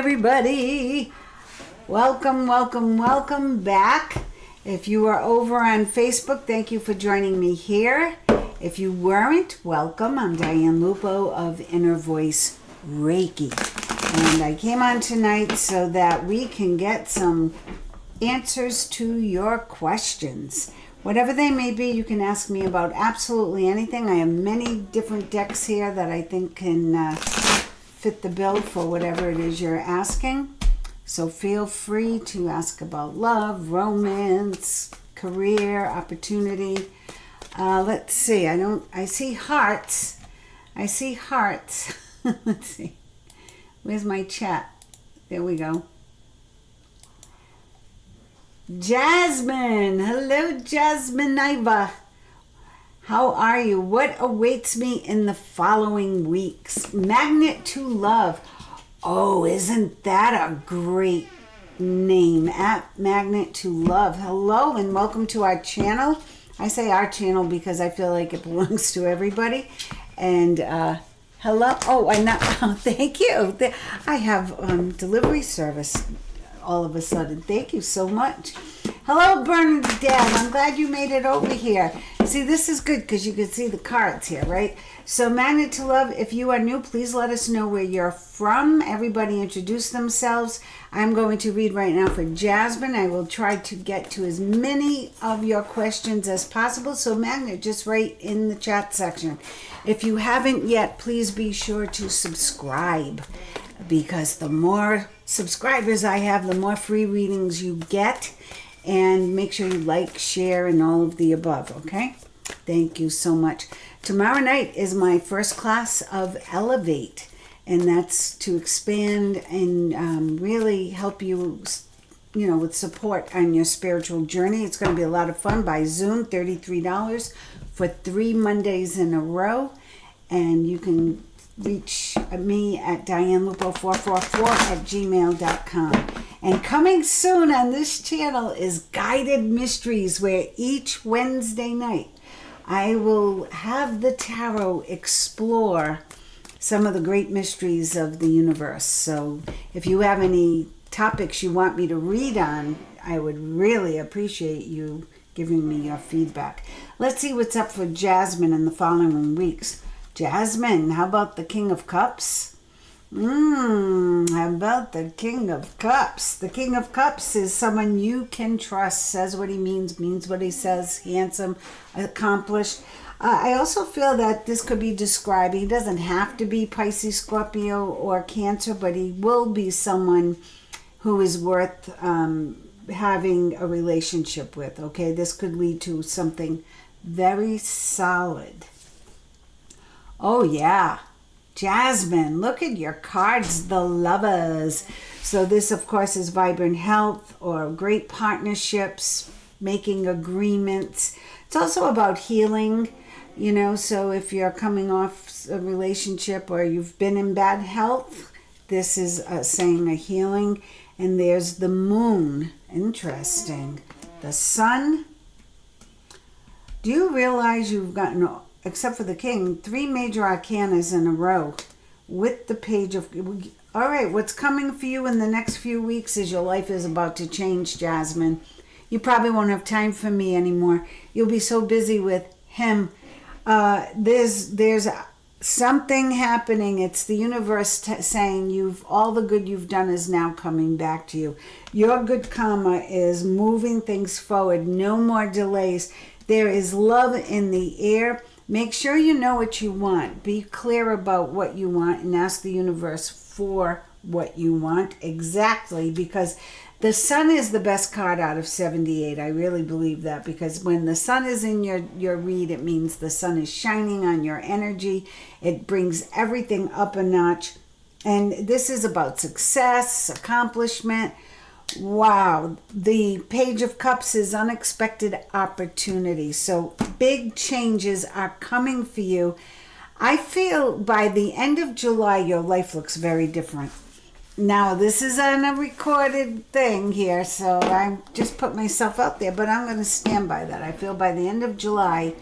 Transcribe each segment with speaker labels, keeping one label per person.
Speaker 1: everybody. Welcome back. If you are over on Facebook, thank you for joining me here. If you weren't, welcome. I'm Diane Lupo of Inner Voice Reiki. And I came on tonight so that we can get some answers to your questions. Whatever they may be, you can ask me about absolutely anything. I have many different decks here that I think can fit the bill for whatever it is you're asking. So feel free to ask about love, romance, career, opportunity. Let's see. I see hearts. Let's see. Where's my chat? There we go. Jasmine. Hello, Jasmine Iva. How are you? What awaits me in the following weeks? Magnet to Love. Oh, isn't that a great name? At Magnet to Love. Hello and welcome to our channel. I say our channel because I feel like it belongs to everybody. And hello. Oh, thank you. I have delivery service all of a sudden. Thank you so much. Hello, Bernadette. I'm glad you made it over here. See, this is good because you can see the cards here, right? So, Magnet to Love, if you are new, please let us know where you're from. Everybody introduce themselves. I'm going to read right now for Jasmine. I will try to get to as many of your questions as possible. So, Magnet, just write in the chat section. If you haven't yet, please be sure to subscribe, because the more subscribers I have, the more free readings you get. And make sure you like, share, and all of the above, okay? Thank you so much. Tomorrow night is my first class of Elevate, and that's to expand and really help you, with support on your spiritual journey. It's going to be a lot of fun by Zoom, $33 for 3 Mondays in a row. And you can reach me at dianelupo444@gmail.com. And coming soon on this channel is Guided Mysteries, where each Wednesday night I will have the tarot explore some of the great mysteries of the universe. So if you have any topics you want me to read on, I would really appreciate you giving me your feedback. Let's see what's up for Jasmine in the following weeks. Jasmine, how about the King of Cups? How about the King of Cups? The King of Cups is someone you can trust, says what he means what he says, handsome, accomplished. I also feel that this could be describing, he doesn't have to be Pisces, Scorpio, or Cancer, but he will be someone who is worth having a relationship with, okay? This could lead to something very solid. Oh, yeah. Jasmine, look at your cards, the Lovers. So this, of course, is vibrant health or great partnerships, making agreements. It's also about healing, so if you're coming off a relationship or you've been in bad health, this is saying a healing. And there's the Moon. Interesting. The Sun. Do you realize you've gotten, except for the King, 3 major arcanas in a row with the Page of... All right, what's coming for you in the next few weeks is your life is about to change, Jasmine. You probably won't have time for me anymore. You'll be so busy with him. There's something happening. It's the universe saying all the good you've done is now coming back to you. Your good karma is moving things forward. No more delays. There is love in the air. Make sure you know what you want. Be clear about what you want and ask the universe for what you want exactly, because the Sun is the best card out of 78. I really believe that, because when the Sun is in your read, it means the sun is shining on your energy. It brings everything up a notch. And this is about success, accomplishment. Wow, the Page of Cups is unexpected opportunity. So big changes are coming for you. I feel by the end of July, your life looks very different. Now, this is on a recorded thing here, so I just put myself out there, but I'm going to stand by that. I feel by the end of July,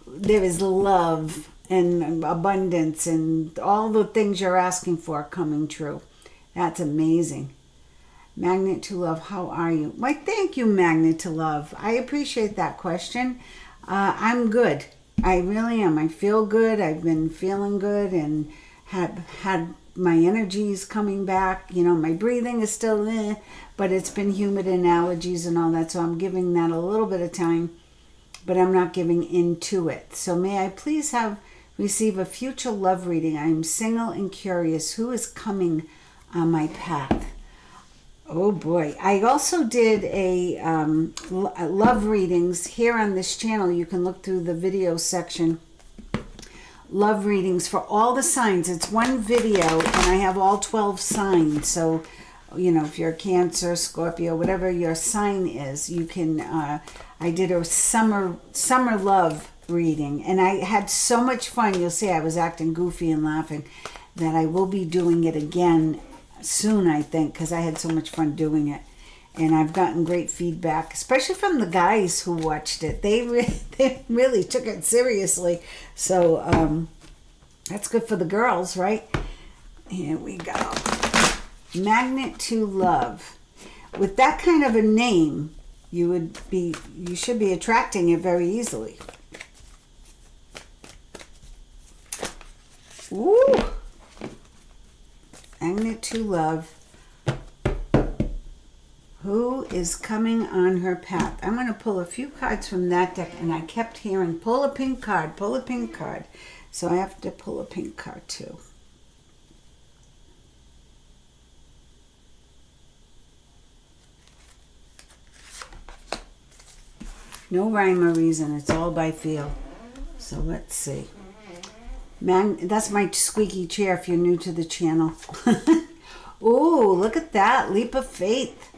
Speaker 1: there is love and abundance and all the things you're asking for coming true. That's amazing. Magnet to Love, how are you? Why, thank you, Magnet to Love. I appreciate that question. I'm good. I really am. I feel good. I've been feeling good and have had my energies coming back. You know, my breathing is still but it's been humid and allergies and all that, so I'm giving that a little bit of time, but I'm not giving into it. So may I please receive a future love reading? I'm single and curious. Who is coming on my path? Oh boy. I also did a love readings here on this channel. You can look through the video section. Love readings for all the signs. It's one video and I have all 12 signs. So, you know, if you're Cancer, Scorpio, whatever your sign is, you can, I did a summer love reading and I had so much fun. You'll see I was acting goofy and laughing, that I will be doing it again soon, I think, because I had so much fun doing it. And I've gotten great feedback, especially from the guys who watched it. They really took it seriously. So that's good for the girls, right? Here we go. Magnet to Love. With that kind of a name, you should be attracting it very easily. Ooh. Magnet to Love. Who is coming on her path? I'm going to pull a few cards from that deck, and I kept hearing, pull a pink card, pull a pink card. So I have to pull a pink card too. No rhyme or reason. It's all by feel. So let's see. That's my squeaky chair if you're new to the channel. Ooh, look at that. Leap of faith.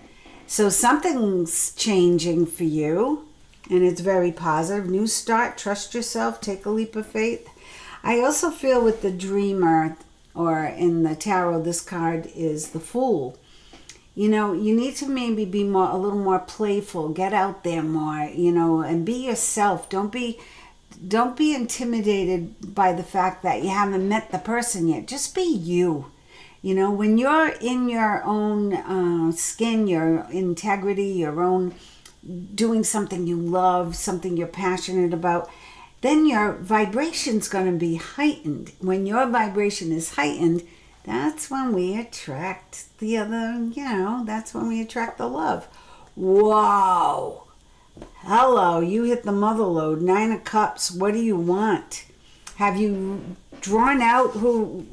Speaker 1: So something's changing for you, and it's very positive. New start, trust yourself, take a leap of faith. I also feel with the Dreamer, or in the tarot, this card is the Fool. You know, you need to maybe be a little more playful, get out there more, you know, and be yourself. Don't be intimidated by the fact that you haven't met the person yet. Just be you. You know, when you're in your own skin, your integrity, your own doing something you love, something you're passionate about, then your vibration's going to be heightened. When your vibration is heightened, that's when we attract the other, you know, that's when we attract the love. Wow. Hello, you hit the mother lode. 9 of Cups. What do you want? Have you drawn out who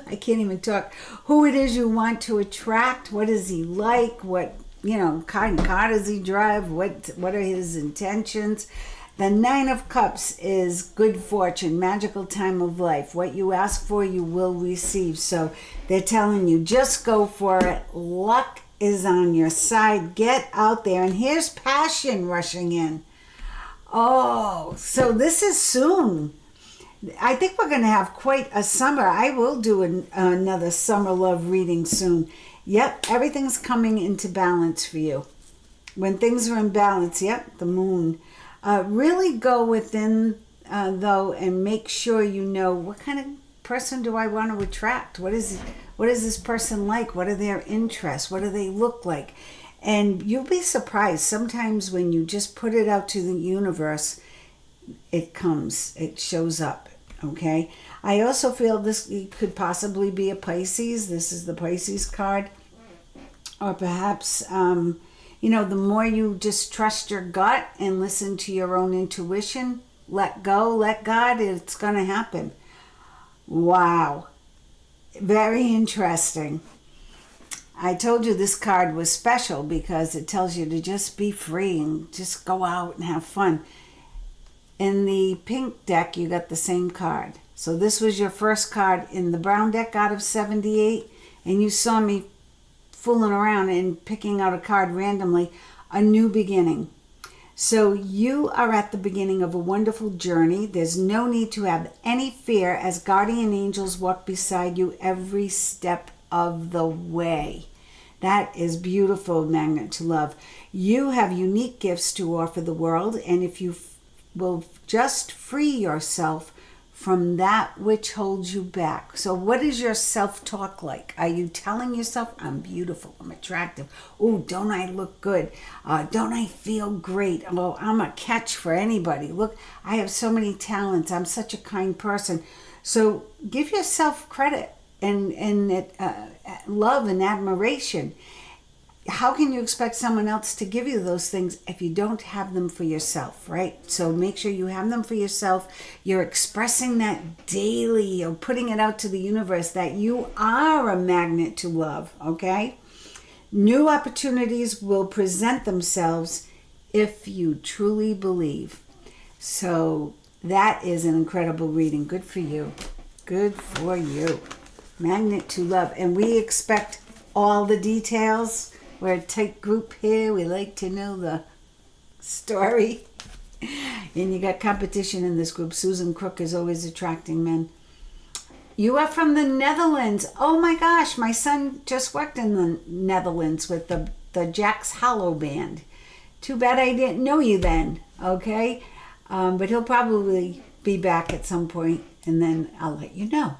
Speaker 1: I can't even talk, who it is you want to attract? What is he like? What, you know, kind of car does he drive? What are his intentions? The 9 of Cups is good fortune, magical time of life. What you ask for, you will receive. So they're telling you, just go for it. Luck is on your side. Get out there. And here's passion rushing in. Oh, so this is soon. I think we're going to have quite a summer. I will do another summer love reading soon. Yep, everything's coming into balance for you. When things are in balance, yep, the moon. Really go within, though, and make sure you know, what kind of person do I want to attract? What is this person like? What are their interests? What do they look like? And you'll be surprised. Sometimes when you just put it out to the universe, it comes, it shows up, okay? I also feel this could possibly be a Pisces. This is the Pisces card. Or perhaps, you know, the more you just trust your gut and listen to your own intuition, let go, let God, it's going to happen. Wow. Very interesting. I told you this card was special because it tells you to just be free and just go out and have fun. In the pink deck, you got the same card. So this was your first card in the brown deck out of 78, and you saw me fooling around and picking out a card randomly, a new beginning. So you are at the beginning of a wonderful journey. There's no need to have any fear as guardian angels walk beside you every step of the way. That is beautiful, Magnet to Love. You have unique gifts to offer the world, and if you will just free yourself from that which holds you back. So what is your self-talk like? Are you telling yourself, I'm beautiful, I'm attractive, oh, don't I look good, don't I feel great, oh, I'm a catch for anybody, look, I have so many talents, I'm such a kind person. So give yourself credit and love and admiration. How can you expect someone else to give you those things if you don't have them for yourself, right? So make sure you have them for yourself. You're expressing that daily. You're putting it out to the universe that you are a magnet to love, okay? New opportunities will present themselves if you truly believe. So that is an incredible reading. Good for you. Good for you. Magnet to love. And we expect all the details. We're a tight group here. We like to know the story. And you got competition in this group. Susan Crook is always attracting men. You are from the Netherlands. Oh my gosh, my son just worked in the Netherlands with the Jack's Hollow Band. Too bad I didn't know you then, okay? But he'll probably be back at some point, and then I'll let you know.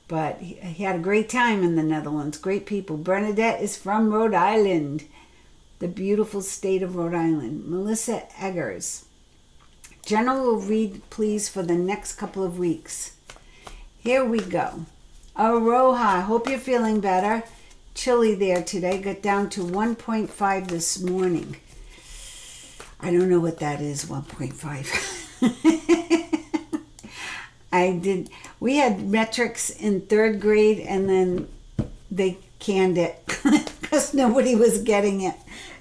Speaker 1: But he had a great time in the Netherlands. Great people. Bernadette is from Rhode Island, the beautiful state of Rhode Island. Melissa Eggers. General read, please, for the next couple of weeks. Here we go. Aroha, hope you're feeling better. Chilly there today. Got down to 1.5 this morning. I don't know what that is, 1.5. We had metrics in 3rd grade, and then they canned it because nobody was getting it.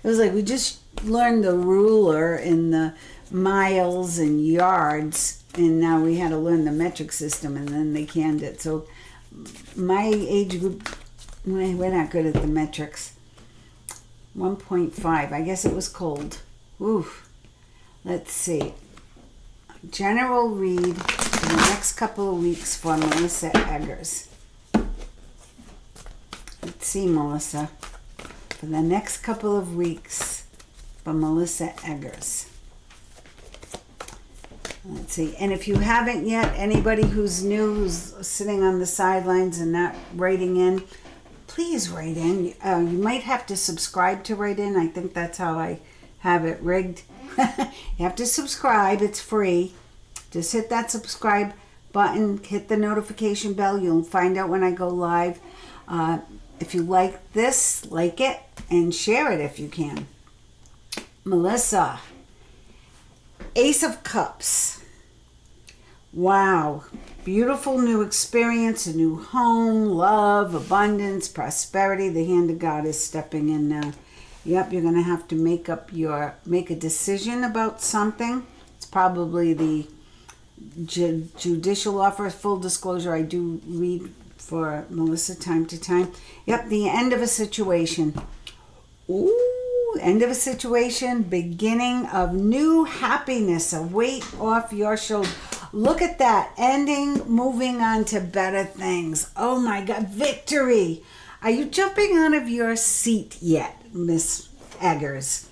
Speaker 1: It was like we just learned the ruler and the miles and yards, and now we had to learn the metric system, and then they canned it. So my age group, we're not good at the metrics. 1.5. I guess it was cold. Oof. Let's see. General read for the next couple of weeks for Melissa Eggers. Let's see, Melissa. For the next couple of weeks for Melissa Eggers. Let's see. And if you haven't yet, anybody who's new, who's sitting on the sidelines and not writing in, please write in. You might have to subscribe to write in. I think that's how I have it rigged. You have to subscribe. It's free. Just hit that subscribe button. Hit the notification bell. You'll find out when I go live. If you like this, like it, and share it if you can. Melissa. Ace of Cups. Wow. Beautiful new experience, a new home, love, abundance, prosperity. The hand of God is stepping in now. Yep, you're going to have to make a decision about something. It's probably the judicial offer. Full disclosure, I do read for Melissa time to time. Yep, the end of a situation. Ooh, end of a situation, beginning of new happiness, a weight off your shoulder. Look at that, ending, moving on to better things. Oh my God, victory. Are you jumping out of your seat yet, Miss Eggers?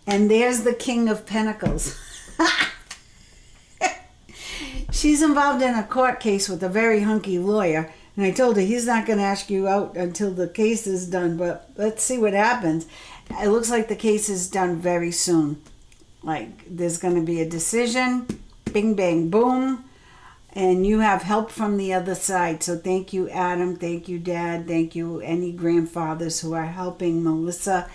Speaker 1: And there's the King of Pentacles. She's involved in a court case with a very hunky lawyer. And I told her he's not going to ask you out until the case is done. But let's see what happens. It looks like the case is done very soon. Like there's going to be a decision. Bing, bang, boom. And you have help from the other side. So thank you, Adam. Thank you, Dad. Thank you, any grandfathers who are helping Melissa.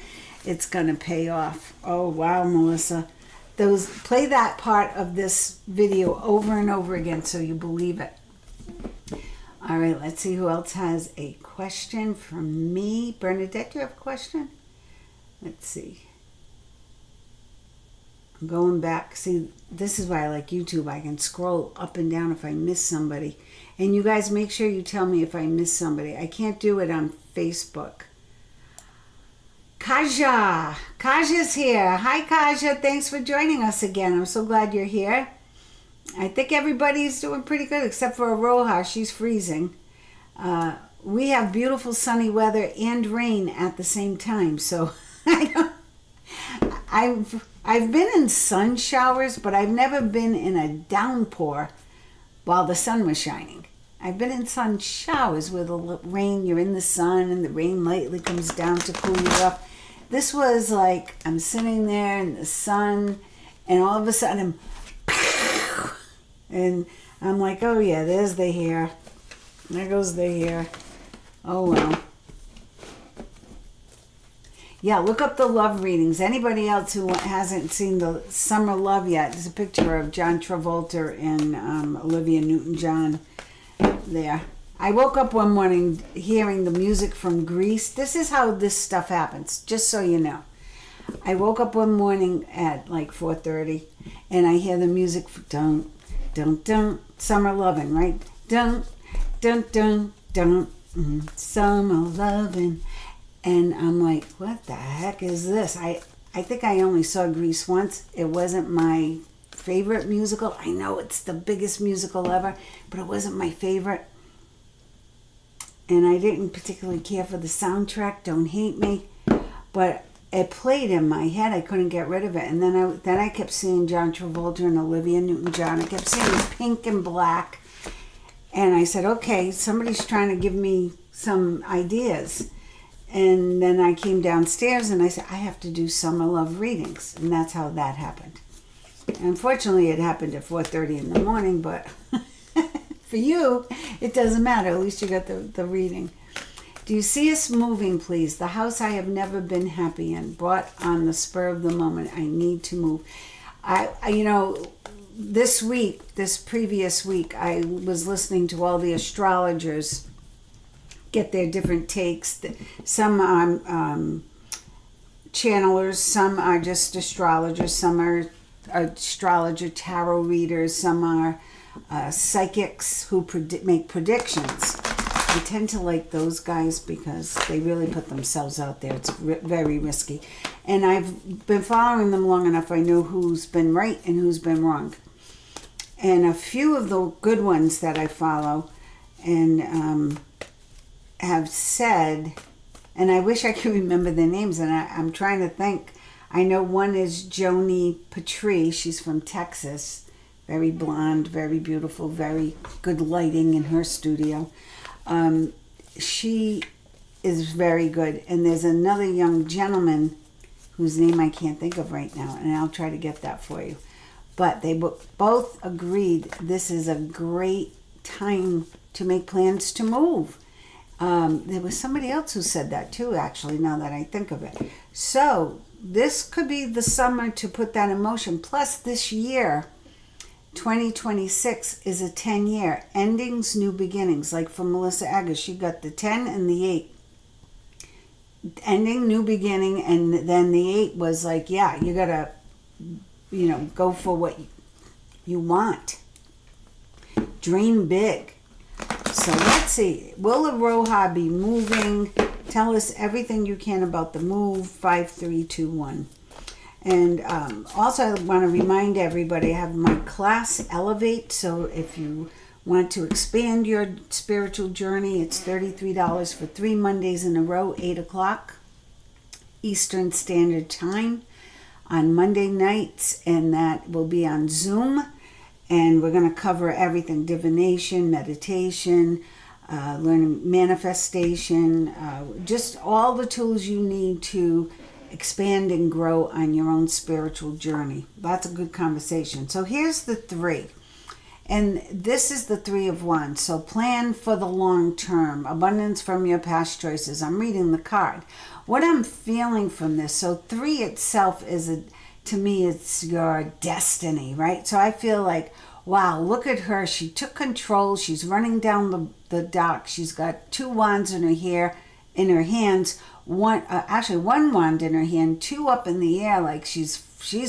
Speaker 1: It's going to pay off. Oh, wow, Melissa. Play that part of this video over and over again so you believe it. All right, let's see who else has a question from me. Bernadette, do you have a question? Let's see. I'm going back. See, this is why I like YouTube. I can scroll up and down if I miss somebody. And you guys make sure you tell me if I miss somebody. I can't do it on Facebook. Kaja. Kaja's here. Hi, Kaja. Thanks for joining us again. I'm so glad you're here. I think everybody's doing pretty good except for Aroha. She's freezing. We have beautiful sunny weather and rain at the same time. So I've been in sun showers, but I've never been in a downpour while the sun was shining. I've been in sun showers where the rain, you're in the sun and the rain lightly comes down to cool you off. This was like I'm sitting there in the sun and all of a sudden, and I'm like, oh yeah, there's the hair. There goes the hair. Oh well. Yeah, look up the love readings. Anybody else who hasn't seen the Summer Love yet, there's a picture of John Travolta and Olivia Newton-John there. I woke up one morning hearing the music from Grease. This is how this stuff happens, just so you know. I woke up one morning at like 4:30 and I hear the music for dun, dun, dun, Summer Lovin', right? Dun, dun, dun, dun, Summer Lovin'. And I'm like, what the heck is this? I think I only saw Grease once. It wasn't my favorite musical. I know it's the biggest musical ever, but it wasn't my favorite. And I didn't particularly care for the soundtrack. Don't hate me. But it played in my head. I couldn't get rid of it. And then I kept seeing John Travolta and Olivia Newton-John. I kept seeing pink and black. And I said, okay, somebody's trying to give me some ideas. And then I came downstairs and I said, I have to do Summer Love readings. And that's how that happened. Unfortunately, it happened at 4:30 in the morning, but for you, it doesn't matter. At least you got the reading. Do you see us moving, please? The house I have never been happy in. Brought on the spur of the moment. I need to move. This previous week, I was listening to all the astrologers get their different takes. Some are channelers, some are just astrologers, some are astrologer tarot readers, some are psychics who make predictions. I tend to like those guys because they really put themselves out there. It's very risky. And I've been following them long enough. I know who's been right and who's been wrong. And a few of the good ones that I follow and have said, and I wish I could remember their names, and I'm trying to think. I know one is Joni Petrie. She's from Texas. Very blonde, very beautiful, very good lighting in her studio. She is very good. And there's another young gentleman whose name I can't think of right now, and I'll try to get that for you. But they both agreed this is a great time to make plans to move. There was somebody else who said that too, actually, now that I think of it. So this could be the summer to put that in motion. Plus this year, 2026 is a 10-year. Endings, new beginnings. Like for Melissa Agger, she got the 10 and the 8. Ending, new beginning, and then the 8 was like, yeah, you gotta, go for what you want. Dream big. So let's see. Will Aroha be moving? Tell us everything you can about the move. 5321. And also, I want to remind everybody I have my class Elevate. So if you want to expand your spiritual journey, it's $33 for 3 Mondays in a row, 8 o'clock Eastern Standard Time on Monday nights. And that will be on Zoom. And we're going to cover everything: divination, meditation, learning manifestation, just all the tools you need to expand and grow on your own spiritual journey. That's a good conversation. So here's the 3. And this is the 3 of Wands. So plan for the long term. Abundance from your past choices. I'm reading the card. What I'm feeling from this, so 3 itself is to me, it's your destiny, right? So I feel like, wow, look at her. She took control. She's running down the dock. She's got 2 wands in her hands. One wand in her hand, 2 up in the air, like she's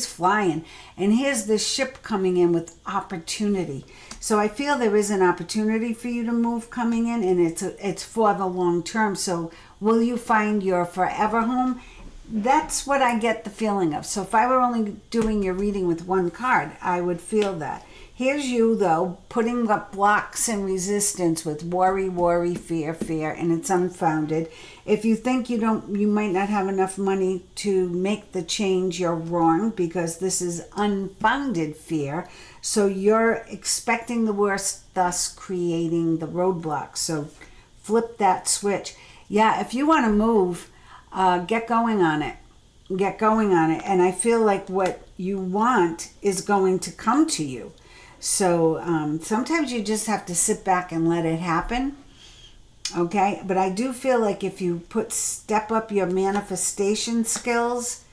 Speaker 1: flying. And here's this ship coming in with opportunity. So I feel there is an opportunity for you to move coming in, and it's for the long term. So will you find your forever home? That's what I get the feeling of. So if I were only doing your reading with 1 card, I would feel that. Here's you, though, putting up blocks and resistance with worry, fear, and it's unfounded. If you think you might not have enough money to make the change, you're wrong, because this is unfounded fear. So you're expecting the worst, thus creating the roadblocks. So flip that switch. Yeah, if you want to move, get going on it. Get going on it. And I feel like what you want is going to come to you. So sometimes you just have to sit back and let it happen. Okay, but I do feel like if you step up your manifestation skills,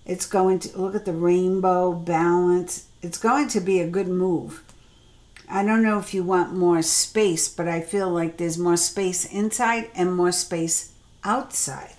Speaker 1: it's going to, look at the rainbow, balance. It's going to be a good move. I don't know if you want more space, but I feel like there's more space inside and more space outside.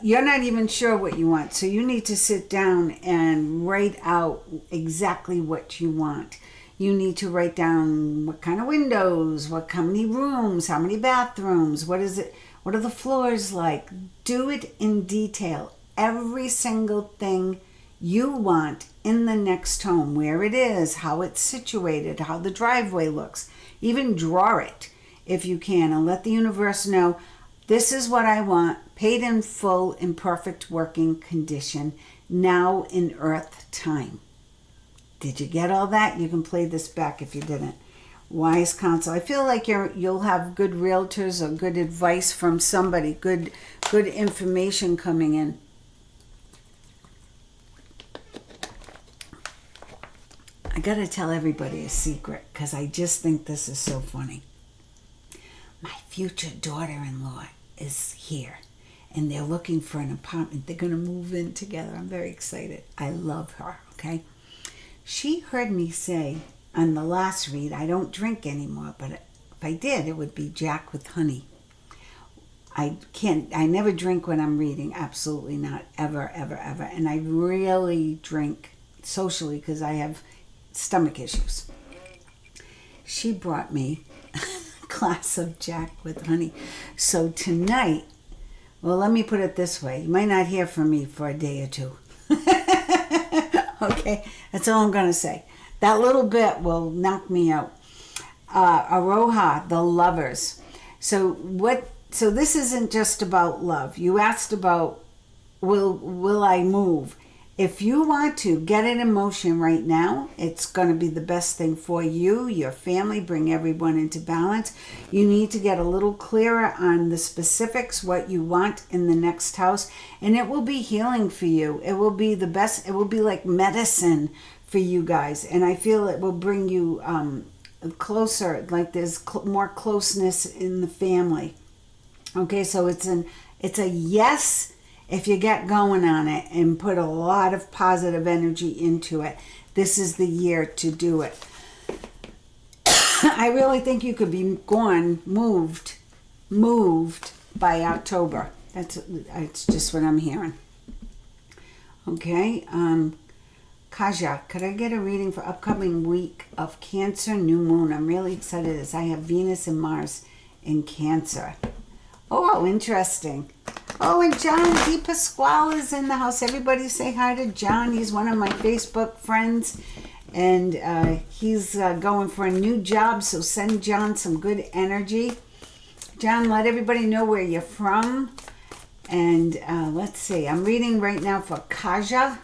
Speaker 1: You're not even sure what you want, so you need to sit down and write out exactly what you want. You need to write down what kind of windows, how many rooms, how many bathrooms, what is it, what are the floors like. Do it in detail. Every single thing you want in the next home, where it is, how it's situated, how the driveway looks. Even draw it if you can, and let the universe know, this is what I want, paid in full, in perfect working condition, now in earth time. Did you get all that? You can play this back if you didn't. Wise counsel. I feel like you'll have good realtors or good advice from somebody, good information coming in. I got to tell everybody a secret, because I just think this is so funny. My future daughter-in-law is here, and they're looking for an apartment. They're going to move in together. I'm very excited. I love her, okay? She heard me say on the last read, I don't drink anymore, but if I did, it would be Jack with honey. I never drink when I'm reading. Absolutely not. Ever, ever, ever. And I really drink socially because I have stomach issues. She brought me glass of Jack with honey. So tonight, well, let me put it this way. You might not hear from me for a day or two. Okay, that's all I'm going to say. That little bit will knock me out. Aroha, the lovers. So this isn't just about love. You asked about, will I move? If you want to get it in motion right now, it's going to be the best thing for you, your family, bring everyone into balance. You need to get a little clearer on the specifics, what you want in the next house, and it will be healing for you. It will be the best. It will be like medicine for you guys, and I feel it will bring you closer, like there's more closeness in the family. Okay, so it's a yes if you get going on it and put a lot of positive energy into it. This is the year to do it. I really think you could be moved by October. It's just what I'm hearing. Okay, Kaja, could I get a reading for upcoming week of Cancer new moon? I'm really excited as I have Venus and Mars in Cancer. Oh, interesting. Oh, and John DePasquale is in the house. Everybody say hi to John. He's one of my Facebook friends, and he's going for a new job, so send John some good energy. John, let everybody know where you're from. And let's see. I'm reading right now for Kaja.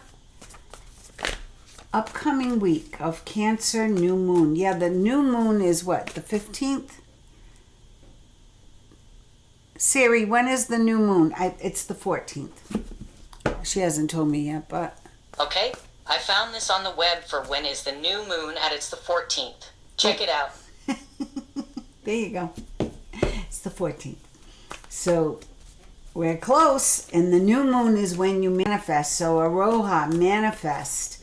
Speaker 1: Upcoming week of Cancer new moon. Yeah, the new moon is what? The 15th? Siri, when is the new moon? It's the 14th. She hasn't told me yet, but...
Speaker 2: Okay, I found this on the web for when is the new moon, and it's the 14th. Check it out.
Speaker 1: There you go. It's the 14th. So, we're close, and the new moon is when you manifest. So, Aroha, manifest.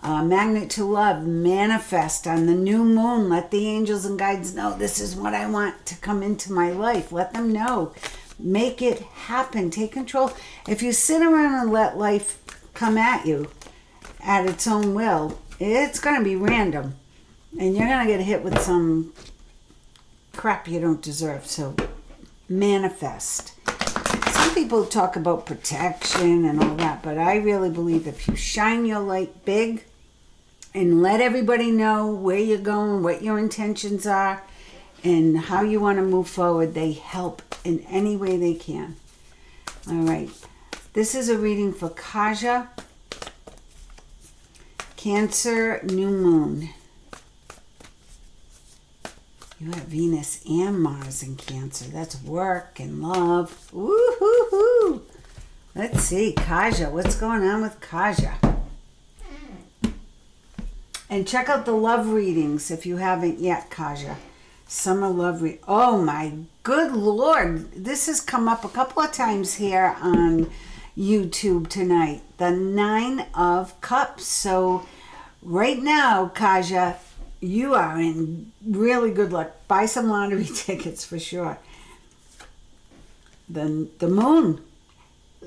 Speaker 1: Magnet to love, manifest on the new moon. Let the angels and guides know this is what I want to come into my life. Let them know. Make it happen. Take control. If you sit around and let life come at you at its own will, it's going to be random. And you're going to get hit with some crap you don't deserve. So manifest. Some people talk about protection and all that, but I really believe if you shine your light big, and let everybody know where you're going, what your intentions are, and how you want to move forward. They help in any way they can. All right. This is a reading for Kaja. Cancer, new moon. You have Venus and Mars in Cancer. That's work and love. Woo-hoo-hoo. Let's see, Kaja. What's going on with Kaja? And check out the love readings if you haven't yet, Kaja. Summer love read. Oh my good Lord. This has come up a couple of times here on YouTube tonight. The 9 of Cups. So right now, Kaja, you are in really good luck. Buy some lottery tickets for sure. The moon.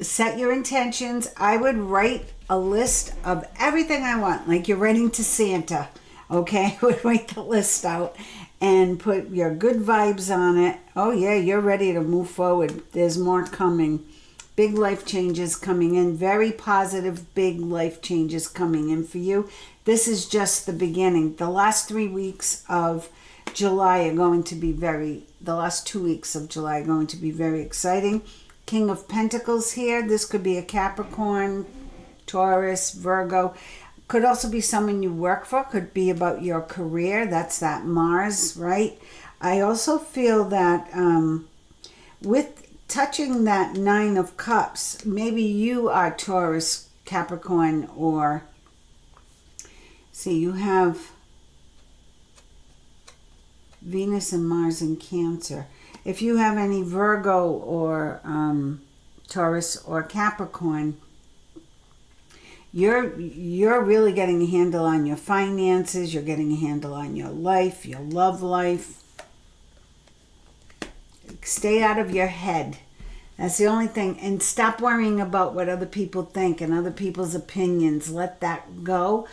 Speaker 1: Set your intentions. I would write a list of everything I want, like you're writing to Santa. Okay, I would write the list out and put your good vibes on it. Oh yeah, you're ready to move forward. There's more coming. Big life changes coming in. Very positive, big life changes coming in for you. This is just the beginning. The last 3 weeks of July are going to be the last 2 weeks of July are going to be very exciting. King of Pentacles here. This could be a Capricorn, Taurus, Virgo. Could also be someone you work for. Could be about your career. That's that Mars, right? I also feel that with touching that 9 of Cups, maybe you are Taurus, Capricorn, or see, you have Venus and Mars in Cancer. If you have any Virgo or Taurus or Capricorn, you're really getting a handle on your finances. You're getting a handle on your life, your love life. Stay out of your head. That's the only thing. And stop worrying about what other people think and other people's opinions. Let that go.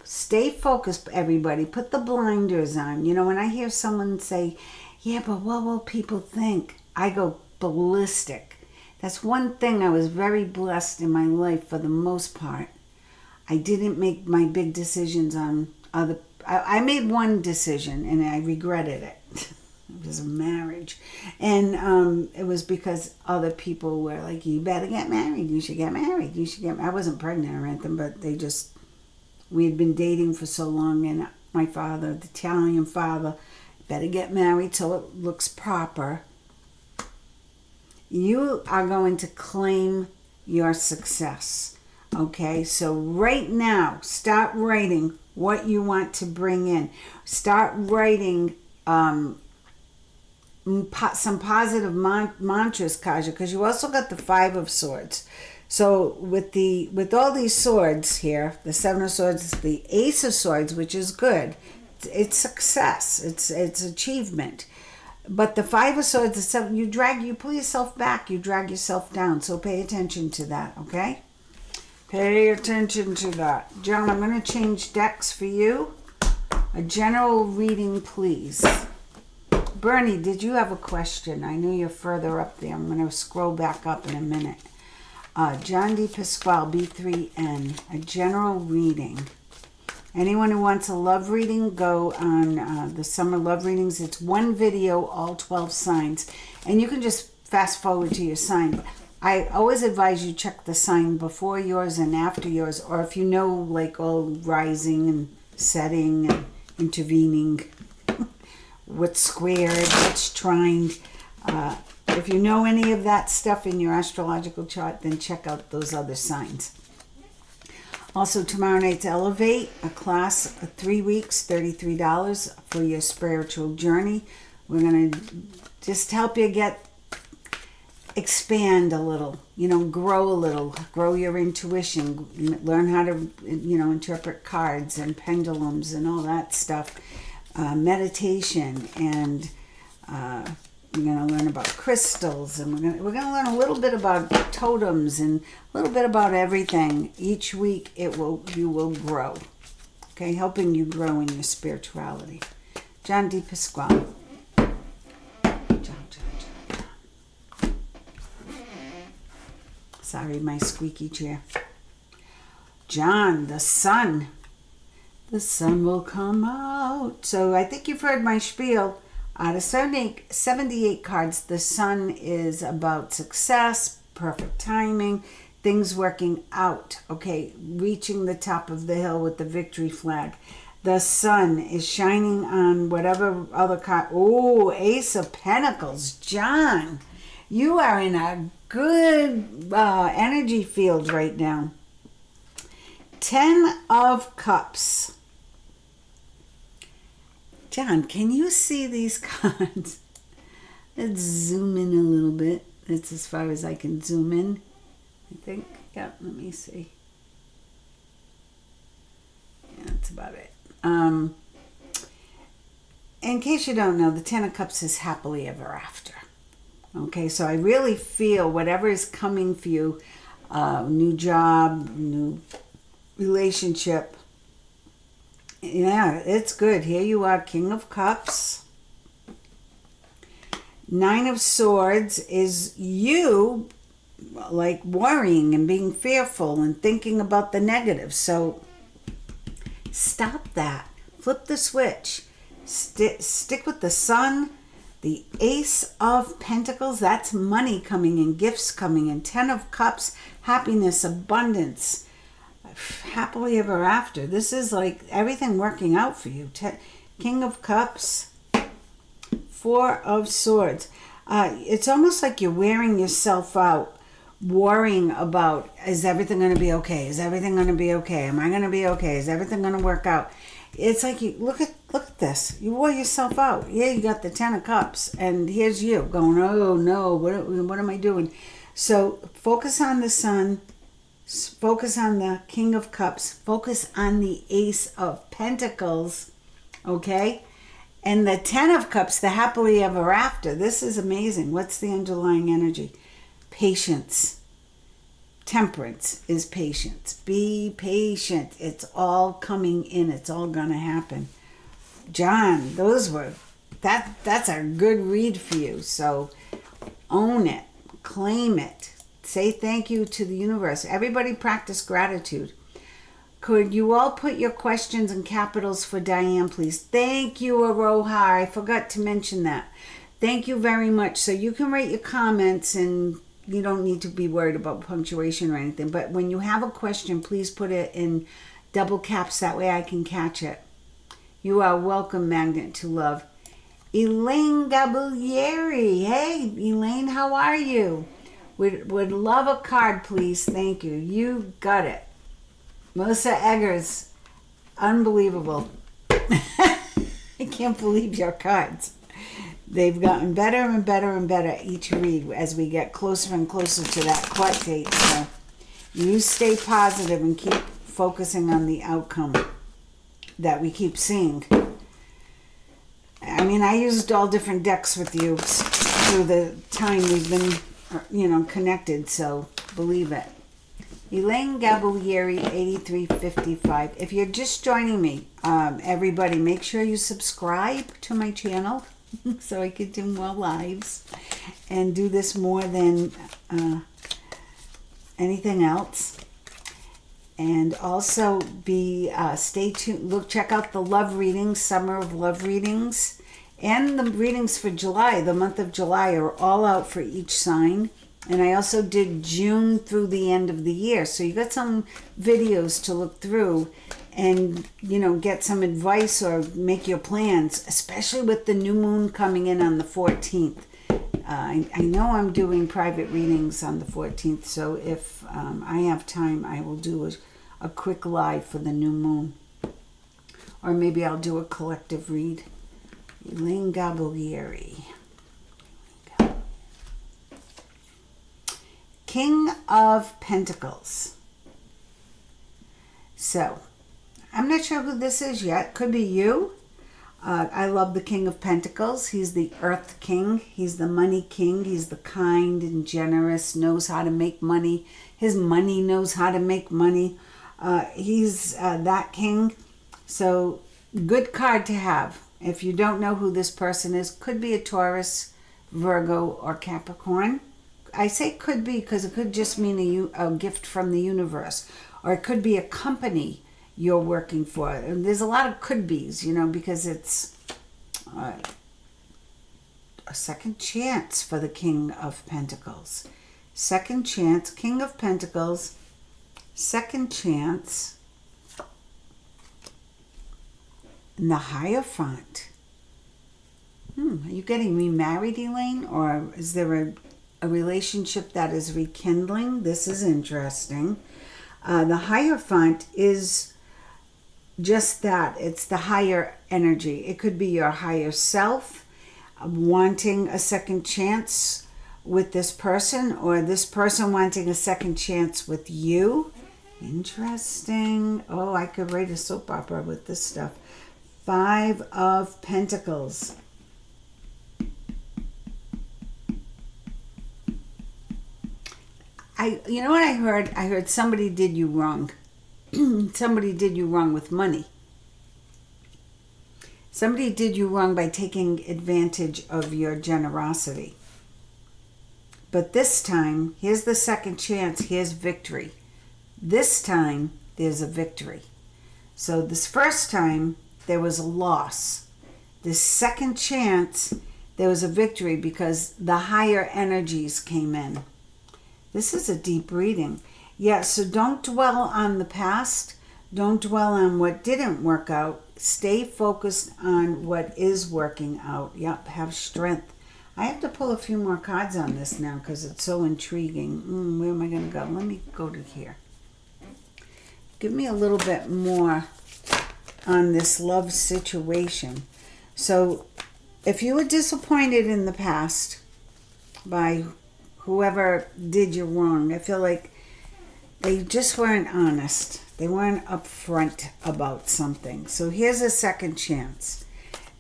Speaker 1: Stay focused, everybody. Put the blinders on. You know, when I hear someone say, yeah, but what will people think? I go ballistic. That's one thing I was very blessed in my life for the most part. I didn't make my big decisions on other... I made one decision and I regretted it. It was a marriage. And it was because other people were like, you better get married. You should get married. You should get married. I wasn't pregnant or anything, but they just... We had been dating for so long, and my father, the Italian father, better get married so it looks proper. You are going to claim your success, okay? So right now, start writing what you want to bring in. Start writing some positive mantras, Kaja, because you also got the 5 of Swords. So with all these swords here, the 7 of Swords, the Ace of Swords, which is good. It's success. It's achievement. But the 5 of Swords, the 7, you pull yourself back. You drag yourself down. So pay attention to that, okay? Pay attention to that. John, I'm going to change decks for you. A general reading, please. Bernie, did you have a question? I know you're further up there. I'm going to scroll back up in a minute. John D. Pasquale, B3N, a general reading. Anyone who wants a love reading, go on the summer love readings. It's one video, all 12 signs. And you can just fast forward to your sign. I always advise you check the sign before yours and after yours. Or if you know, like, all rising and setting and intervening, what's squared, what's trined. If you know any of that stuff in your astrological chart, then check out those other signs. Also, tomorrow night's Elevate, a class of 3 weeks, $33 for your spiritual journey. We're going to just help you expand a little, grow a little, grow your intuition, learn how to, interpret cards and pendulums and all that stuff, meditation, and we're going to learn about crystals, and we're going to learn a little bit about totems and a little bit about everything. Each week you will grow. Okay, helping you grow in your spirituality. John D. Pasquale. John. Sorry, my squeaky chair. John, the sun. the sun will come out. So I think you've heard my spiel. Out of 78 cards, the sun is about success, perfect timing, things working out. Okay, reaching the top of the hill with the victory flag. The sun is shining on whatever other card. Oh, Ace of Pentacles. John, you are in a good energy field right now. 10 of Cups. John, can you see these cards? Let's zoom in a little bit. That's as far as I can zoom in, I think. Yeah, let me see. Yeah, that's about it. In case you don't know, the 10 of Cups is happily ever after. Okay, so I really feel whatever is coming for you, new job, new relationship, yeah, it's good. Here you are, King of Cups. 9 of Swords is you, like, worrying and being fearful and thinking about the negative. So stop that. Flip the switch. Stick with the sun. The Ace of Pentacles, that's money coming in, gifts coming in. 10 of Cups, happiness, abundance. Happily ever after. This is like everything working out for you. King of Cups, 4 of Swords. It's almost like you're wearing yourself out, worrying about, is everything going to be okay? Is everything going to be okay? Am I going to be okay? Is everything going to work out? It's like, you look at this. You wore yourself out. Yeah, you got the 10 of Cups, and here's you going, oh no, what am I doing? So focus on the sun. Focus on the King of Cups. Focus on the Ace of Pentacles. Okay? And the 10 of Cups, the happily ever after. This is amazing. What's the underlying energy? Patience. Temperance is patience. Be patient. It's all coming in. It's all going to happen. John, that's a good read for you. So own it. Claim it. Say thank you to the universe. Everybody practice gratitude. Could you all put your questions in capitals for Diane, please? Thank you, Aroha. I forgot to mention that. Thank you very much. So you can write your comments, and you don't need to be worried about punctuation or anything. But when you have a question, please put it in double caps. That way I can catch it. You are welcome, Magnet to Love. Elaine Gabalieri. Hey, Elaine, how are you? Would love a card, please. Thank you. You got it. Melissa Eggers. Unbelievable. I can't believe your cards. They've gotten better and better and better each read as we get closer and closer to that court date. So you stay positive and keep focusing on the outcome that we keep seeing. I mean, I used all different decks with you through the time we've been connected, so believe it. Elaine Gabalieri, 8355. If you're just joining me, everybody, make sure you subscribe to my channel so I can do more lives and do this more than anything else. And also stay tuned. Check out the love readings, Summer of Love readings. And the readings for July, the month of July, are all out for each sign. And I also did June through the end of the year. So you got some videos to look through and, get some advice or make your plans, especially with the new moon coming in on the 14th. I know I'm doing private readings on the 14th. So if I have time, I will do a quick live for the new moon. Or maybe I'll do a collective read. Elaine Gabalieri. King of Pentacles. So, I'm not sure who this is yet. Could be you. I love the King of Pentacles. He's the Earth King. He's the Money King. He's the kind and generous, knows how to make money. His money knows how to make money. He's that king. So, good card to have. If you don't know who this person is, could be a Taurus, Virgo, or Capricorn. I say could be because it could just mean a gift from the universe. Or it could be a company you're working for. And there's a lot of could be's, you know, because it's a second chance for the King of Pentacles. Second chance, King of Pentacles, second chance, and the Hierophant. Are you getting remarried, Elaine? Or is there a relationship that is rekindling? This is interesting. The Hierophant is just that. It's the higher energy. It could be your higher self wanting a second chance with this person, or this person wanting a second chance with you. Interesting. Oh, I could write a soap opera with this stuff. 5 of Pentacles. You know what I heard? I heard somebody did you wrong. Somebody did you wrong with money. Somebody did you wrong by taking advantage of your generosity. But this time, here's the second chance, here's victory. This time, there's a victory. So this first time, there was a loss. This second chance, there was a victory because the higher energies came in. This is a deep reading. Yeah, so don't dwell on the past. Don't dwell on what didn't work out. Stay focused on what is working out. Yep, have strength. I have to pull a few more cards on this now because it's so intriguing. Where am I going to go? Let me go to here. Give me a little bit more on this love situation. So if you were disappointed in the past by whoever did you wrong, I feel like they just weren't honest. They weren't upfront about something. So here's a second chance.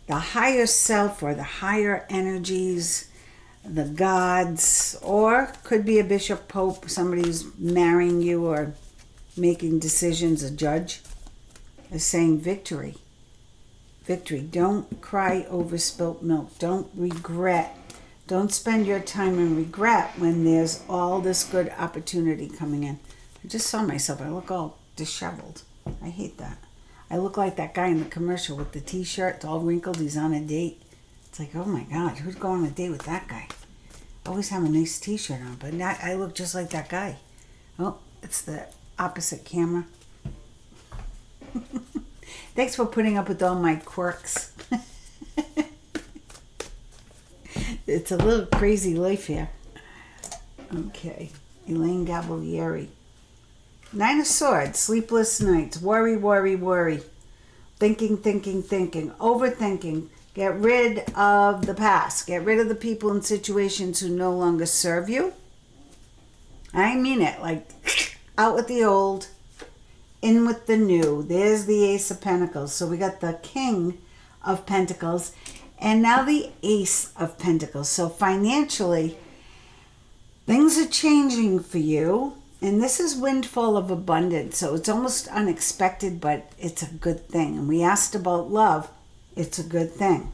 Speaker 1: The higher self or the higher energies, the gods, or could be a bishop, pope, somebody who's marrying you or making decisions, a judge, is saying victory. Victory. Don't cry over spilt milk. Don't regret. Don't spend your time in regret when there's all this good opportunity coming in. I just saw myself. I look all disheveled. I hate that. I look like that guy in the commercial with the t-shirt. It's all wrinkled. He's on a date. It's like, oh my God, who'd go on a date with that guy? Always have a nice t-shirt on, but not, I look just like that guy. Oh, it's the opposite camera. Thanks for putting up with all my quirks. It's a little crazy life here. Okay. Elaine Gabalieri. 9 of Swords. Sleepless nights. Worry, worry, worry. Thinking, thinking, thinking. Overthinking. Get rid of the past. Get rid of the people and situations who no longer serve you. I mean it. Like, out with the old, in with the new. There's the Ace of Pentacles. So we got the King of Pentacles. And now the Ace of Pentacles. So financially, things are changing for you. And this is windfall of abundance. So it's almost unexpected, but it's a good thing. And we asked about love. It's a good thing.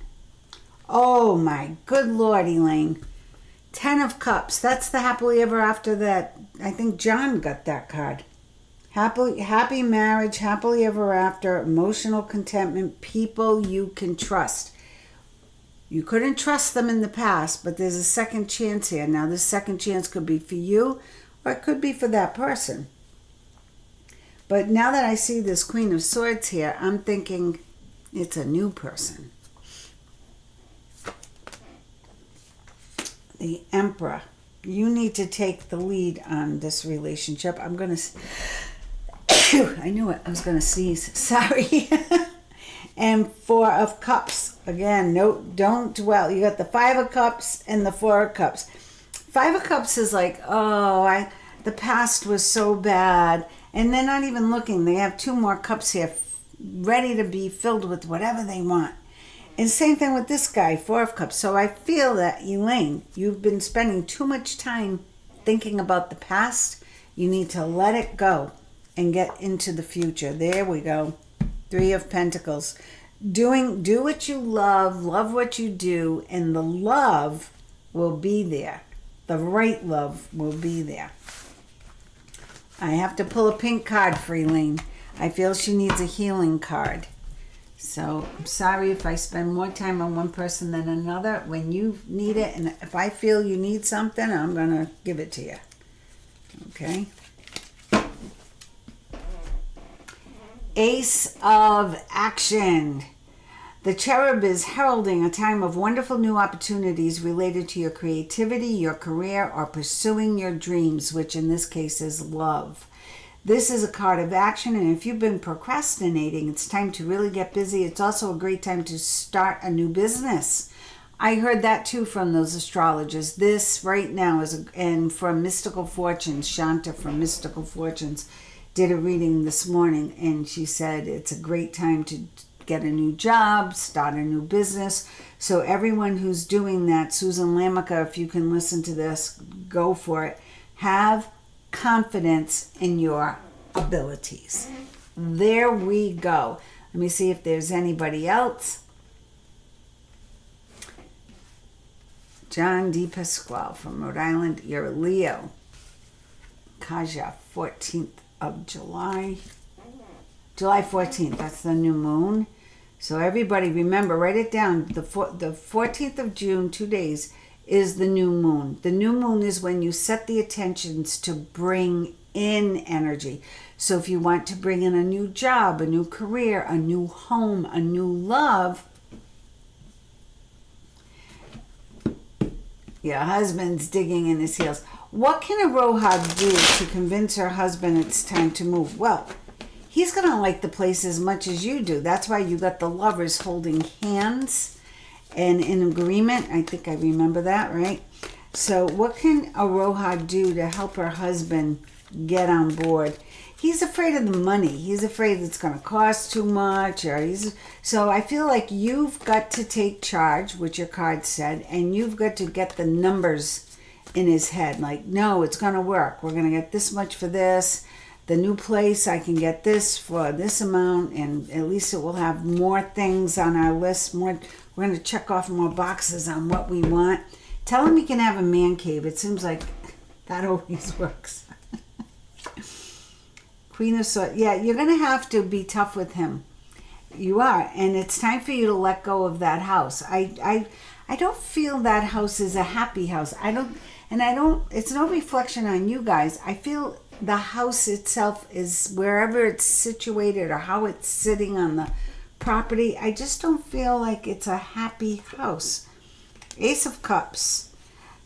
Speaker 1: Oh my good Lord, Elaine. 10 of Cups. That's the happily ever after that. I think John got that card. Happy marriage, happily ever after, emotional contentment, people you can trust. You couldn't trust them in the past, but there's a second chance here. Now, this second chance could be for you, or it could be for that person. But now that I see this Queen of Swords here, I'm thinking it's a new person. The Emperor. You need to take the lead on this relationship. I'm going to... I knew it. I was going to sneeze. Sorry. And 4 of Cups. Again, no, don't dwell. You got the 5 of Cups and the 4 of Cups. 5 of Cups is like, oh, the past was so bad. And they're not even looking. They have 2 more cups here ready to be filled with whatever they want. And same thing with this guy, 4 of Cups. So I feel that, Elaine, you've been spending too much time thinking about the past. You need to let it go and get into the future. There we go. 3 of Pentacles. Do what you love what you do, and the love will be there. The right love will be there. I have to pull a pink card for Elaine. I feel she needs a healing card. So I'm sorry if I spend more time on one person than another. When you need it, and if I feel you need something, I'm going to give it to you. Okay? Ace of Action. The cherub is heralding a time of wonderful new opportunities related to your creativity, your career, or pursuing your dreams, which in this case is love. This is a card of action, and if you've been procrastinating, it's time to really get busy. It's also a great time to start a new business. I heard that too from those astrologers. This right now is, and from Mystical Fortunes, Shanta from Mystical Fortunes did a reading this morning, and she said it's a great time to get a new job, start a new business. So everyone who's doing that, Susan Lamica, if you can listen to this, go for it. Have confidence in your abilities. There we go. Let me see if there's anybody else. John D. Pasquale from Rhode Island. You're a Leo. Kaja, 14th of July. July 14th, that's the new moon. So everybody remember, write it down. The 14th of June, 2 days, is the new moon. The new moon is when you set the intentions to bring in energy. So if you want to bring in a new job, a new career, a new home, a new love, your husband's digging in his heels. What can a Roja do to convince her husband it's time to move? Well, he's going to like the place as much as you do. That's why you got the lovers holding hands and in agreement. I think I remember that, right? So what can a Roja do to help her husband get on board? He's afraid of the money. He's afraid it's going to cost too much. So I feel like you've got to take charge, which your card said, and you've got to get the numbers in his head. Like, no, it's going to work. We're going to get this much for this. The new place, I can get this for this amount, and at least it will have more things on our list. We're going to check off more boxes on what we want. Tell him he can have a man cave. It seems like that always works. Queen of Swords. Yeah, you're going to have to be tough with him. You are, and it's time for you to let go of that house. I don't feel that house is a happy house. It's no reflection on you guys. I feel the house itself is wherever it's situated or how it's sitting on the property. I just don't feel like it's a happy house. Ace of Cups.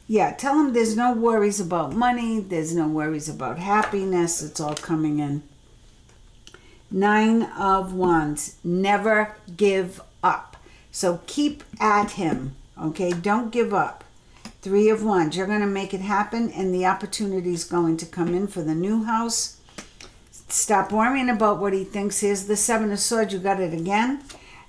Speaker 1: Yeah, tell him there's no worries about money. There's no worries about happiness. It's all coming in. 9 of Wands. Never give up. So keep at him. Okay, don't give up. 3 of Wands. You're going to make it happen, and the opportunity is going to come in for the new house. Stop worrying about what he thinks. Here's the 7 of Swords. You got it again.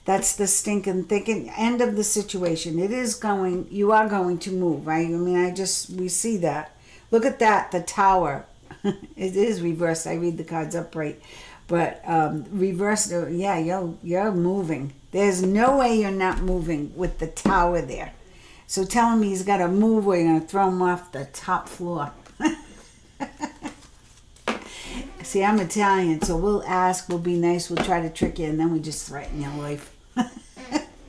Speaker 1: That's the stinking thinking. End of the situation. You are going to move. We see that. Look at that, the Tower. It is reversed. I read the cards upright. But reversed, yeah, you're moving. There's no way you're not moving with the Tower there. So tell him he's got to move or you're going to throw him off the top floor. See, I'm Italian, so we'll ask, we'll be nice, we'll try to trick you, and then we just threaten your life.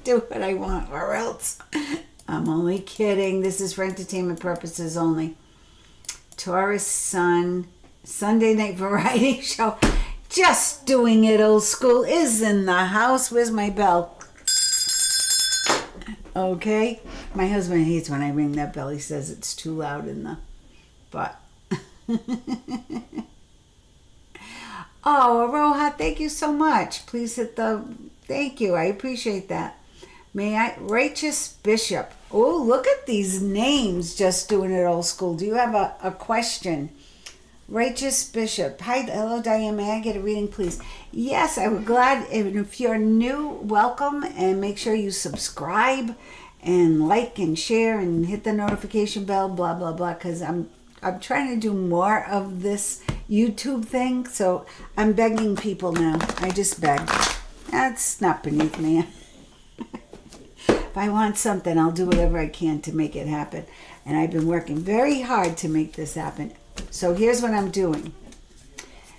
Speaker 1: Do what I want, or else. I'm only kidding. This is for entertainment purposes only. Taurus Sun, Sunday Night Variety Show. Just doing it old school is in the house. Where's my bell? Okay. My husband hates when I ring that bell. He says it's too loud in the butt. Oh, Aroha, thank you so much. Please hit the... Thank you. I appreciate that. May I... Righteous Bishop. Oh, look at these names. Just doing it old school. Do you have a question? Righteous Bishop. Hi, hello, Diane. May I get a reading, please? Yes, I would glad. If you're new, welcome, and make sure you subscribe and like and share and hit the notification bell, blah, blah, blah, because I'm trying to do more of this YouTube thing, so I'm begging people now. I just beg. That's not beneath me. If I want something, I'll do whatever I can to make it happen. And I've been working very hard to make this happen. So here's what I'm doing.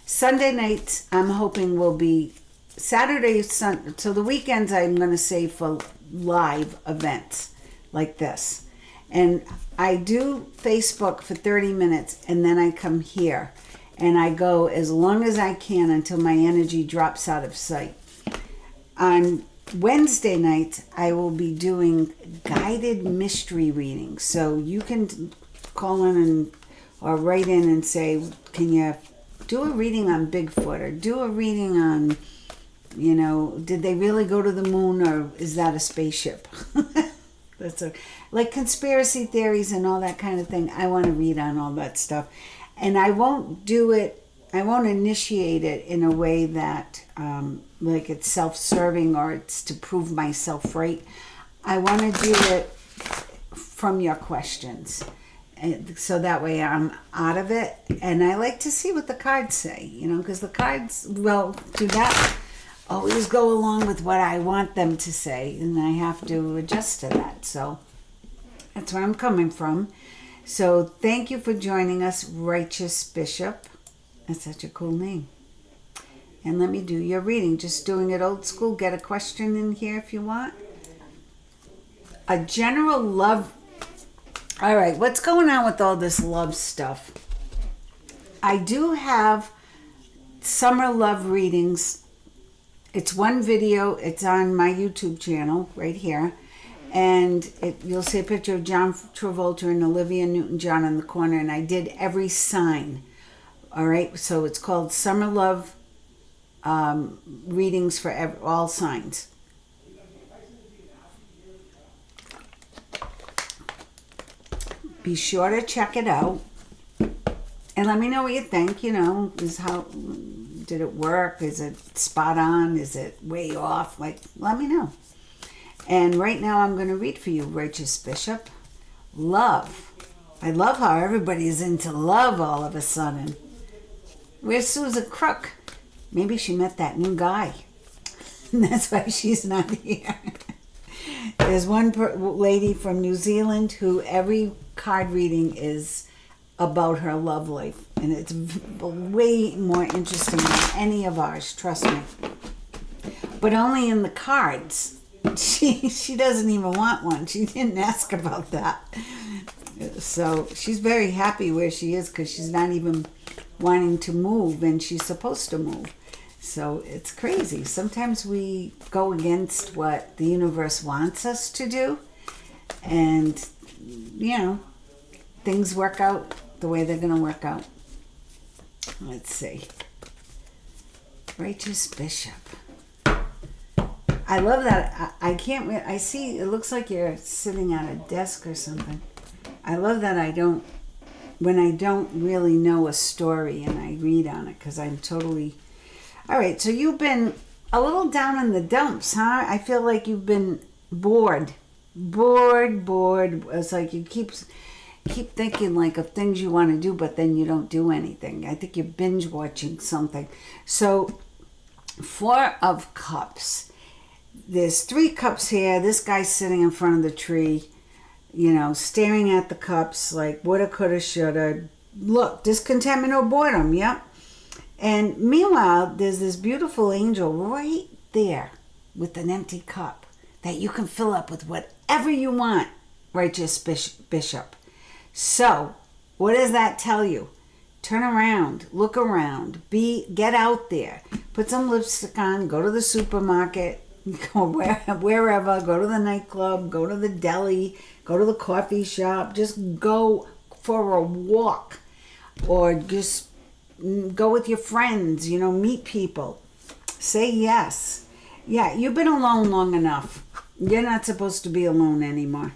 Speaker 1: Sunday nights, I'm hoping will be Saturday, so the weekends I'm going to save for live events like this. And I do Facebook for 30 minutes and then I come here and I go as long as I can until my energy drops out of sight. On Wednesday nights, I will be doing guided mystery readings. So you can call in and or write in and say, can you do a reading on Bigfoot or do a reading on, did they really go to the moon or is that a spaceship? That's like conspiracy theories and all that kind of thing. I want to read on all that stuff. And I won't initiate it in a way that like it's self-serving or it's to prove myself right. I want to do it from your questions. And so that way I'm out of it. And I like to see what the cards say, because the cards, do that always go along with what I want them to say. And I have to adjust to that. So that's where I'm coming from. So thank you for joining us, Righteous Bishop. That's such a cool name. And let me do your reading. Just doing it old school. Get a question in here if you want. A general love. All right, what's going on with all this love stuff? I do have summer love readings. It's one video. It's on my YouTube channel right here. And you'll see a picture of John Travolta and Olivia Newton-John in the corner. And I did every sign. All right, so it's called Summer Love Readings for all signs. Be sure to check it out and let me know what you think. Did it work? Is it spot on? Is it way off? Let me know. And right now I'm going to read for you, Righteous Bishop. Love. I love how everybody's into love all of a sudden. Where's Susan Crook? Maybe she met that new guy. And that's why she's not here. There's one lady from New Zealand who every card reading is about her love life. And it's way more interesting than any of ours, trust me. But only in the cards. She doesn't even want one. She didn't ask about that. So she's very happy where she is because she's not even wanting to move, and she's supposed to move. So it's crazy. Sometimes we go against what the universe wants us to do, and things work out the way they're going to work out. Let's see. Righteous Bishop. I love that. I can't. I see. It looks like you're sitting at a desk or something. I love that when I don't really know a story and I read on it because I'm totally. All right. So you've been a little down in the dumps, huh? I feel like you've been bored. It's like you keep thinking like of things you want to do, but then you don't do anything. I think you're binge watching something. So, 4 of Cups. There's 3 cups here. This guy's sitting in front of the tree, staring at the cups like woulda, coulda, shoulda. Look, discontentment or boredom. Yep. And meanwhile, there's this beautiful angel right there with an empty cup that you can fill up with whatever you want, Righteous Bishop. So, what does that tell you? Turn around, look around, get out there, put some lipstick on, go to the supermarket, go wherever, go to the nightclub, go to the deli, go to the coffee shop, just go for a walk or just go with your friends, meet people. Say yes. Yeah, you've been alone long enough. You're not supposed to be alone anymore.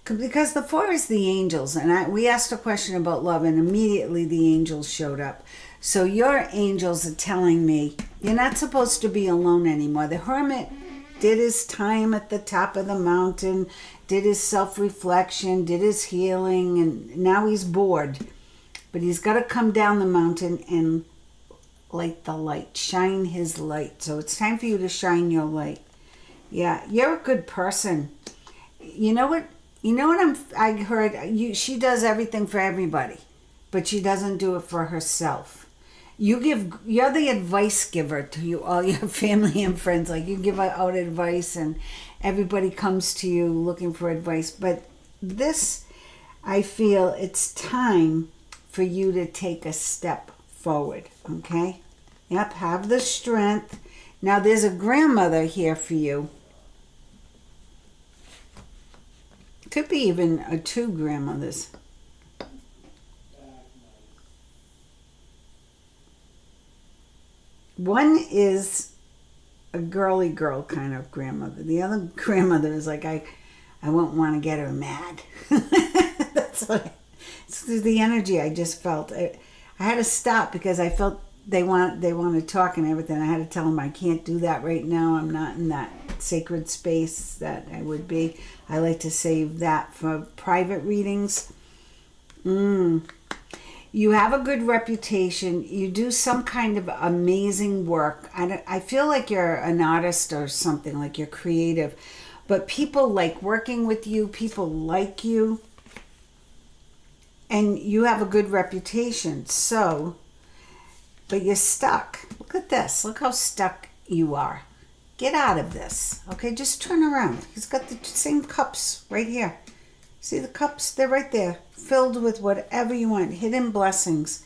Speaker 1: Because the 4 is the angels, and we asked a question about love, and immediately the angels showed up. So your angels are telling me you're not supposed to be alone anymore. The hermit did his time at the top of the mountain, did his self-reflection, did his healing, and now he's bored. But he's got to come down the mountain and light the light, shine his light. So it's time for you to shine your light. Yeah, you're a good person. You know what I heard? She does everything for everybody, but she doesn't do it for herself. you're the advice giver to all your family and friends. Like, you give out advice and everybody comes to you looking for advice. But this, I feel it's time for you to take a step forward, okay? Yep, have the strength. Now there's a grandmother here for you. Could be even two grandmothers. One is a girly girl kind of grandmother. The other grandmother is like, I won't want to get her mad. That's what it's the energy I just felt. I had to stop because I felt they want to talk and everything. I had to tell them I can't do that right now. I'm not in that sacred space that I would be. I like to save that for private readings. You have a good reputation. You do some kind of amazing work. I feel like you're an artist or something, like you're creative. But people like working with you. People like you. And you have a good reputation. So, but you're stuck. Look at this. Look how stuck you are. Get out of this. Okay, just turn around. He's got the same cups right here. See the cups? They're right there. Filled with whatever you want. Hidden blessings.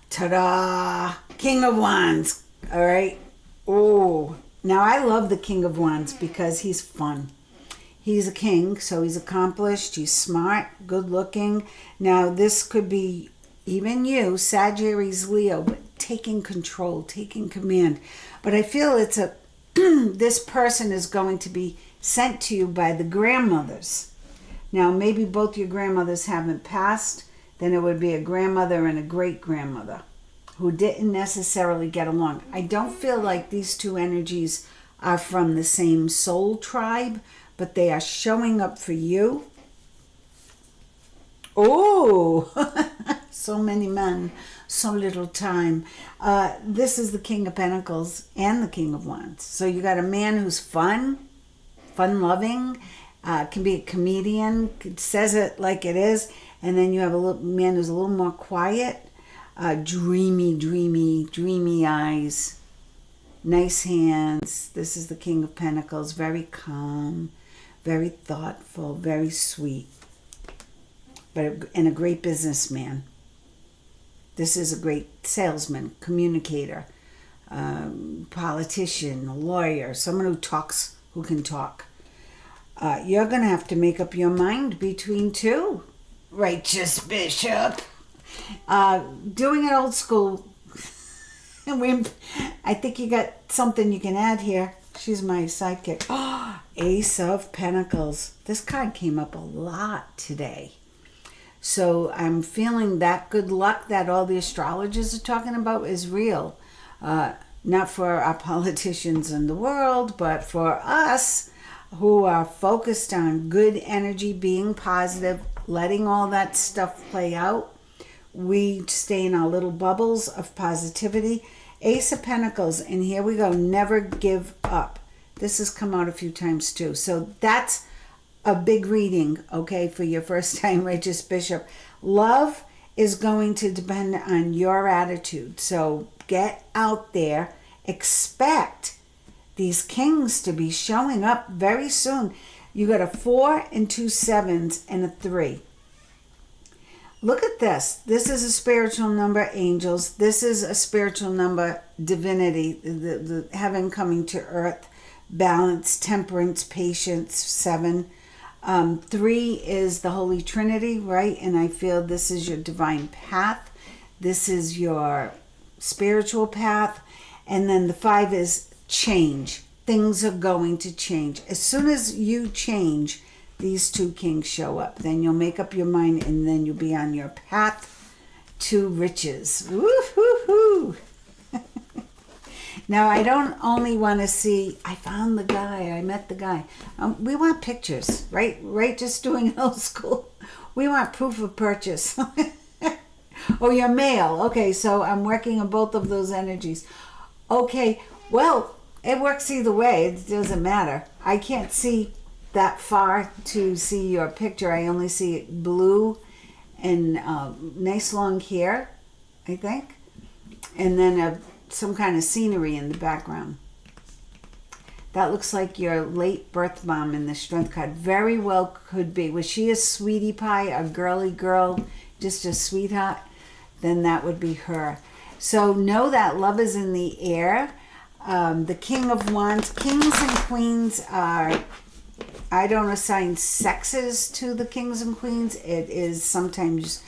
Speaker 1: Ta-da! King of Wands. All right. Oh, now I love the King of Wands because he's fun. He's a king, so he's accomplished. He's smart, good looking. Now this could be even you, Sagittarius, Leo, but taking control, taking command. But I feel it's a this person is going to be sent to you by the grandmothers. Now, maybe both your grandmothers haven't passed, then it would be a grandmother and a great-grandmother who didn't necessarily get along. I don't feel like these two energies are from the same soul tribe, but they are showing up for you. Oh, so many men, so little time. This is the King of Pentacles and the King of Wands. So you got a man who's fun-loving, can be a comedian, says it like it is, and then you have a man who's a little more quiet, dreamy eyes, nice hands. This is the King of Pentacles, very calm, very thoughtful, very sweet, and a great businessman. This is a great salesman, communicator, politician, a lawyer, someone who can talk. You're going to have to make up your mind between two, righteous bishop. Doing it old school. I think you got something you can add here. She's my sidekick. Oh, Ace of Pentacles. This card came up a lot today. So I'm feeling that good luck that all the astrologers are talking about is real. Not for our politicians in the world, but for us who are focused on good energy, being positive, letting all that stuff play out. We stay in our little bubbles of positivity. Ace of Pentacles, and here we go, never give up. This has come out a few times too. So that's a big reading, okay, for your first time Righteous Bishop. Love is going to depend on your attitude. So get out there. Expect these kings to be showing up very soon. You got a 4 and 2 7s and a 3. Look at this. This is a spiritual number, angels. This is a spiritual number, divinity, the heaven coming to earth, balance, temperance, patience, 7. 3 is the Holy Trinity, right? And I feel this is your divine path. This is your spiritual path. And then the 5 is change. Things are going to change. As soon as you change, these two kings show up. Then you'll make up your mind and then you'll be on your path to riches. Woo-hoo-hoo. Now, I don't only want to see, I found the guy, I met the guy. We want pictures, right? Right, just doing old school. We want proof of purchase. Oh, your mail. Okay, so I'm working on both of those energies. Okay, well, it works either way. It doesn't matter. I can't see that far to see your picture. I only see blue and nice long hair, I think. and then some kind of scenery in the background. That looks like your late birth mom in the strength card. Very well could be. Was she a sweetie pie, a girly girl, just a sweetheart? Then that would be her. So know that love is in the air. The King of Wands, kings and queens are, I don't assign sexes to the kings and queens. It is sometimes,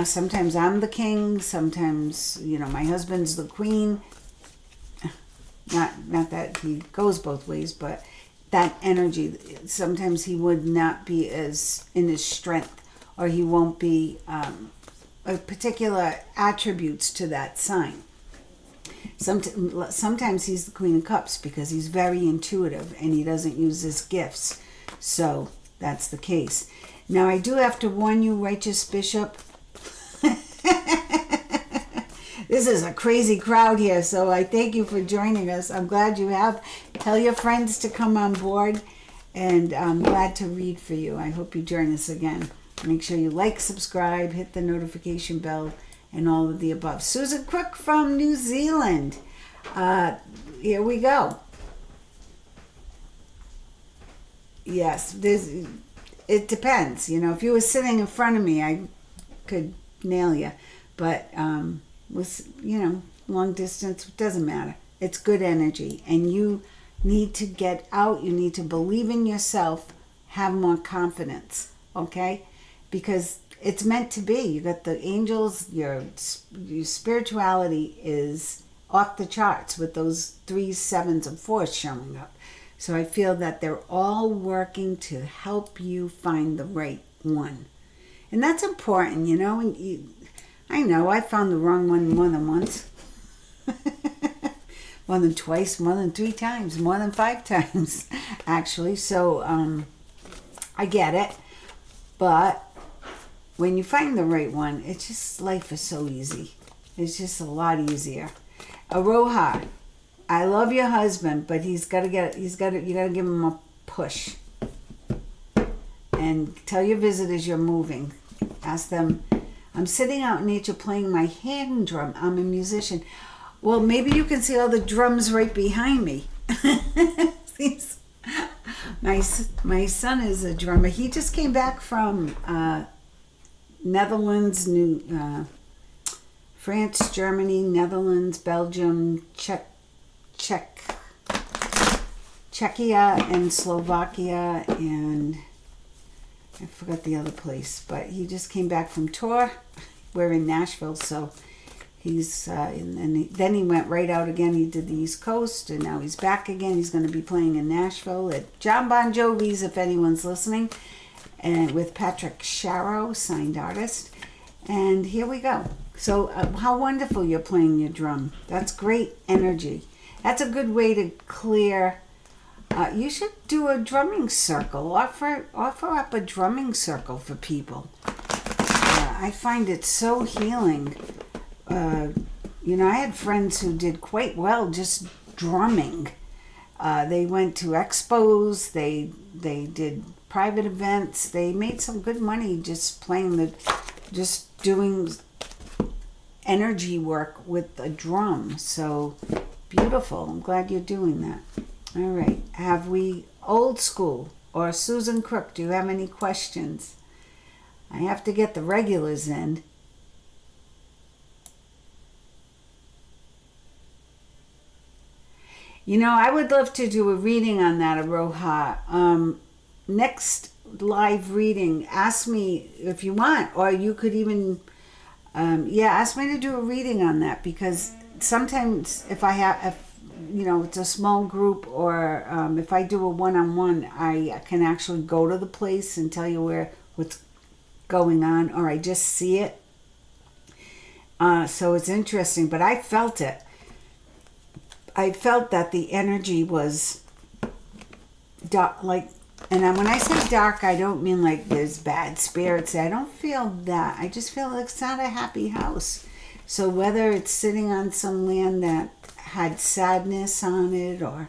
Speaker 1: sometimes I'm the king, sometimes, my husband's the queen. Not that he goes both ways, but that energy, sometimes he would not be as in his strength, or he won't be particular attributes to that sign. Sometimes he's the Queen of Cups because he's very intuitive and he doesn't use his gifts. So that's the case. Now I do have to warn you, Righteous Bishop. This is a crazy crowd here, so I thank you for joining us. I'm glad you have. Tell your friends to come on board, and I'm glad to read for you. I hope you join us again. Make sure you like, subscribe, hit the notification bell, and all of the above. Susan Crook from New Zealand. Here we go. Yes, it depends. If you were sitting in front of me, I could nail you. But with long distance, it doesn't matter. It's good energy, and you need to get out. You need to believe in yourself, have more confidence, okay? Because it's meant to be. You got the angels. Your spirituality is off the charts with those 3 sevens of force showing up. So I feel that they're all working to help you find the right one, and that's important. I know I found the wrong one more than once. More than twice, more than 3 times, more than 5 times, actually. So I get it. But when you find the right one, it's just, life is so easy. It's just a lot easier. Aroha, I love your husband, but you gotta give him a push. And tell your visitors you're moving. Ask them, I'm sitting out in nature playing my hand drum. I'm a musician. Well, maybe you can see all the drums right behind me. My son is a drummer. He just came back from Netherlands, France, Germany, Netherlands, Belgium, Czechia, and Slovakia, and I forgot the other place, but he just came back from tour. We're in Nashville, so he's then he went right out again. He did the East Coast, and now he's back again. He's going to be playing in Nashville at John Bon Jovi's, if anyone's listening, and with Patrick Sharrow, signed artist. And here we go. So how wonderful you're playing your drum. That's great energy. That's a good way to clear. You should do a drumming circle. Offer up a drumming circle for people. I find it so healing. I had friends who did quite well just drumming. They went to expos. They did private events. They made some good money just just doing energy work with a drum. So beautiful. I'm glad you're doing that. All right. Have we old school or Susan Crook? Do you have any questions? I have to get the regulars in. I would love to do a reading on that, Aroha. Next live reading, ask me if you want, or you could even, ask me to do a reading on that, because sometimes if it's a small group, or if I do a one-on-one, I can actually go to the place and tell you what's going on, or I just see it. So it's interesting, but I felt it. I felt that the energy was dark, and when I say dark, I don't mean like there's bad spirits. I don't feel that. I just feel like it's not a happy house. So whether it's sitting on some land that had sadness on it, or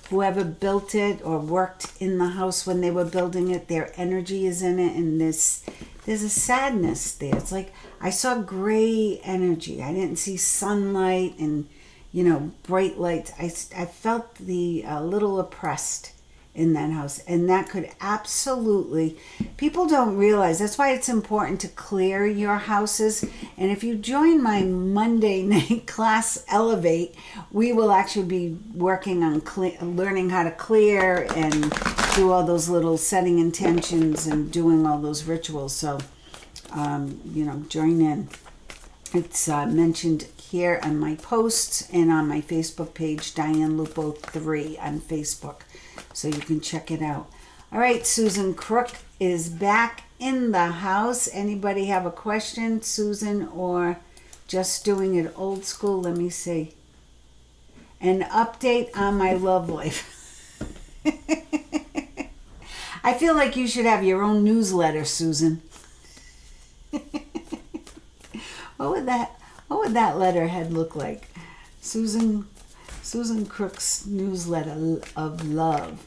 Speaker 1: whoever built it or worked in the house when they were building it, their energy is in it, and there's there's a sadness there. It's like I saw gray energy. I didn't see sunlight and, you know, bright lights. I felt the little oppressed in that house, and that could absolutely, people don't realize, that's why it's important to clear your houses. And if you join my Monday night class Elevate, we will actually be working on learning how to clear and do all those little setting intentions and doing all those rituals. So you know, join in. It's mentioned here on my posts and on my Facebook page, Diane Lupo 3 on Facebook. So you can check it out. All right, Susan Crook is back in the house. Anybody have a question, Susan, or just doing it old school? Let me see. An update on my love life. I feel like you should have your own newsletter, Susan. What would that letterhead look like? Susan Crook's newsletter of love.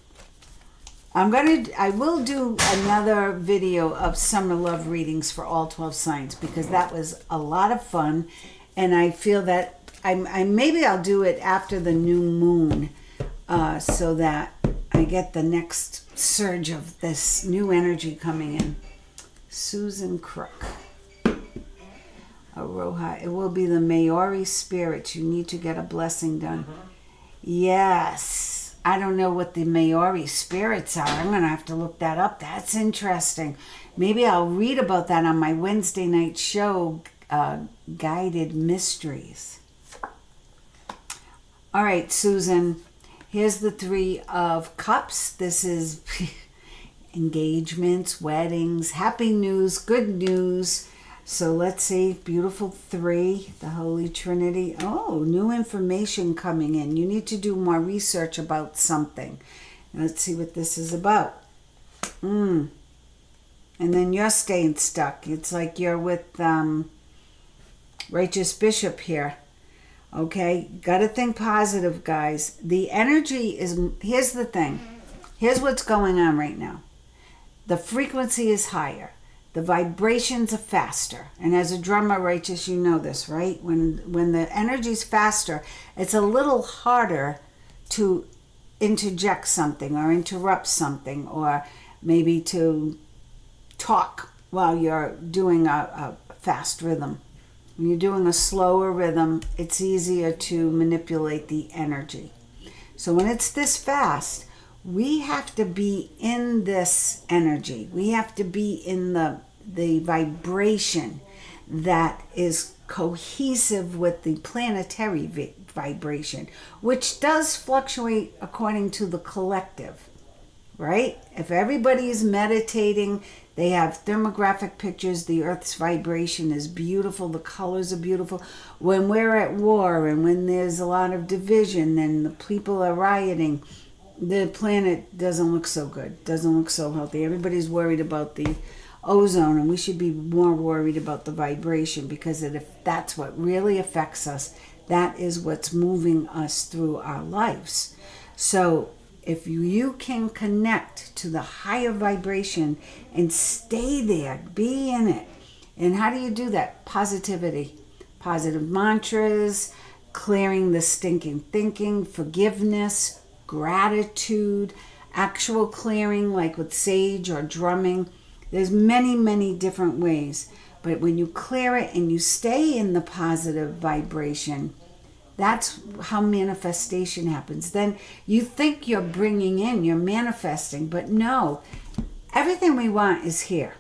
Speaker 1: I will do another video of summer love readings for all 12 signs, because that was a lot of fun, and I feel that maybe I'll do it after the new moon, so that I get the next surge of this new energy coming in. Susan Crook. Aroha. It will be the Maori spirits. You need to get a blessing done. Yes. I don't know what the Maori spirits are. I'm going to have to look that up. That's interesting. Maybe I'll read about that on my Wednesday night show, Guided Mysteries. All right, Susan. Here's the 3 of Cups. This is engagements, weddings, happy news, good news. So let's see, beautiful 3, the Holy Trinity. Oh, new information coming in. You need to do more research about something. Let's see what this is about. And then you're staying stuck. It's like you're with Righteous Bishop here. Okay, got to think positive, guys. The energy is, here's the thing. Here's what's going on right now. The frequency is higher. The vibrations are faster. And as a drummer, Righteous, you know this, right? When the energy's faster, it's a little harder to interject something or interrupt something, or maybe to talk while you're doing a fast rhythm. When you're doing a slower rhythm, it's easier to manipulate the energy. So when it's this fast, we have to be in this energy. We have to be in the vibration that is cohesive with the planetary vibration, which does fluctuate according to the collective, right? If everybody is meditating, they have thermographic pictures, the Earth's vibration is beautiful, the colors are beautiful. When we're at war and when there's a lot of division and the people are rioting, the planet doesn't look so good, doesn't look so healthy. Everybody's worried about the ozone, and we should be more worried about the vibration, because if that's what really affects us, that is what's moving us through our lives. So if you can connect to the higher vibration and stay there, be in it. And how do you do that? Positivity, positive mantras, clearing the stinking thinking, forgiveness, gratitude, actual clearing, like with sage or drumming. There's many, many different ways. But when you clear it and you stay in the positive vibration, that's how manifestation happens. Then you think you're bringing in, you're manifesting, but no, everything we want is here.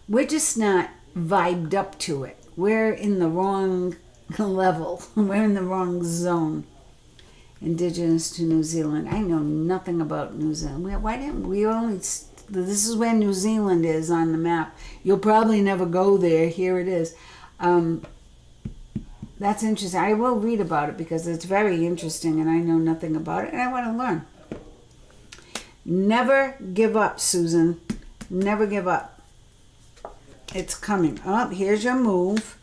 Speaker 1: We're just not vibed up to it. We're in the wrong level. We're in the wrong zone. Indigenous to New Zealand. I know nothing about New Zealand. Why didn't we only... This is where New Zealand is on the map. You'll probably never go there. Here it is. That's interesting. I will read about it because it's very interesting and I know nothing about it and I want to learn. Never give up, Susan. Never give up. It's coming. Oh, here's your move.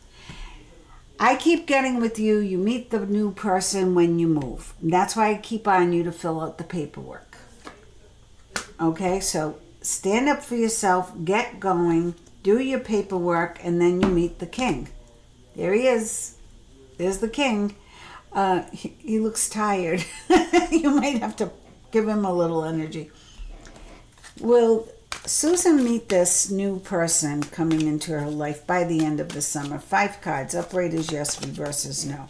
Speaker 1: I keep getting with you. You meet the new person when you move. That's why I keep on you to fill out the paperwork. Okay, so stand up for yourself. Get going. do your paperwork, and then you meet the king. There he is. There's the king. He looks tired. You might have to give him a little energy. Will Susan meet this new person coming into her life by the end of the summer? 5 cards. Upright is yes, reverse is no.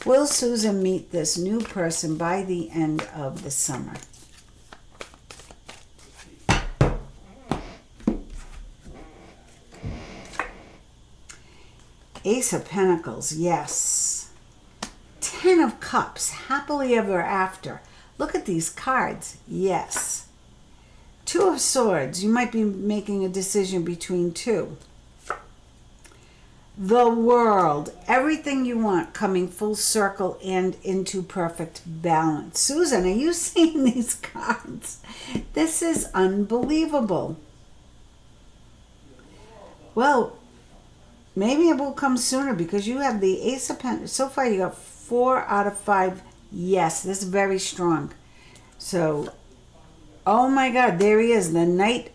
Speaker 1: Will Susan meet this new person by the end of the summer? Ace of Pentacles, yes. 10 of Cups, happily ever after. Look at these cards, yes. 2 of Swords, you might be making a decision between 2. The World, everything you want coming full circle and into perfect balance. Susan, are you seeing these cards? This is unbelievable. Well, maybe it will come sooner because you have the Ace of Pentacles. So far you got 4 out of 5 yes. This is very strong. So, oh my God, there he is. The Knight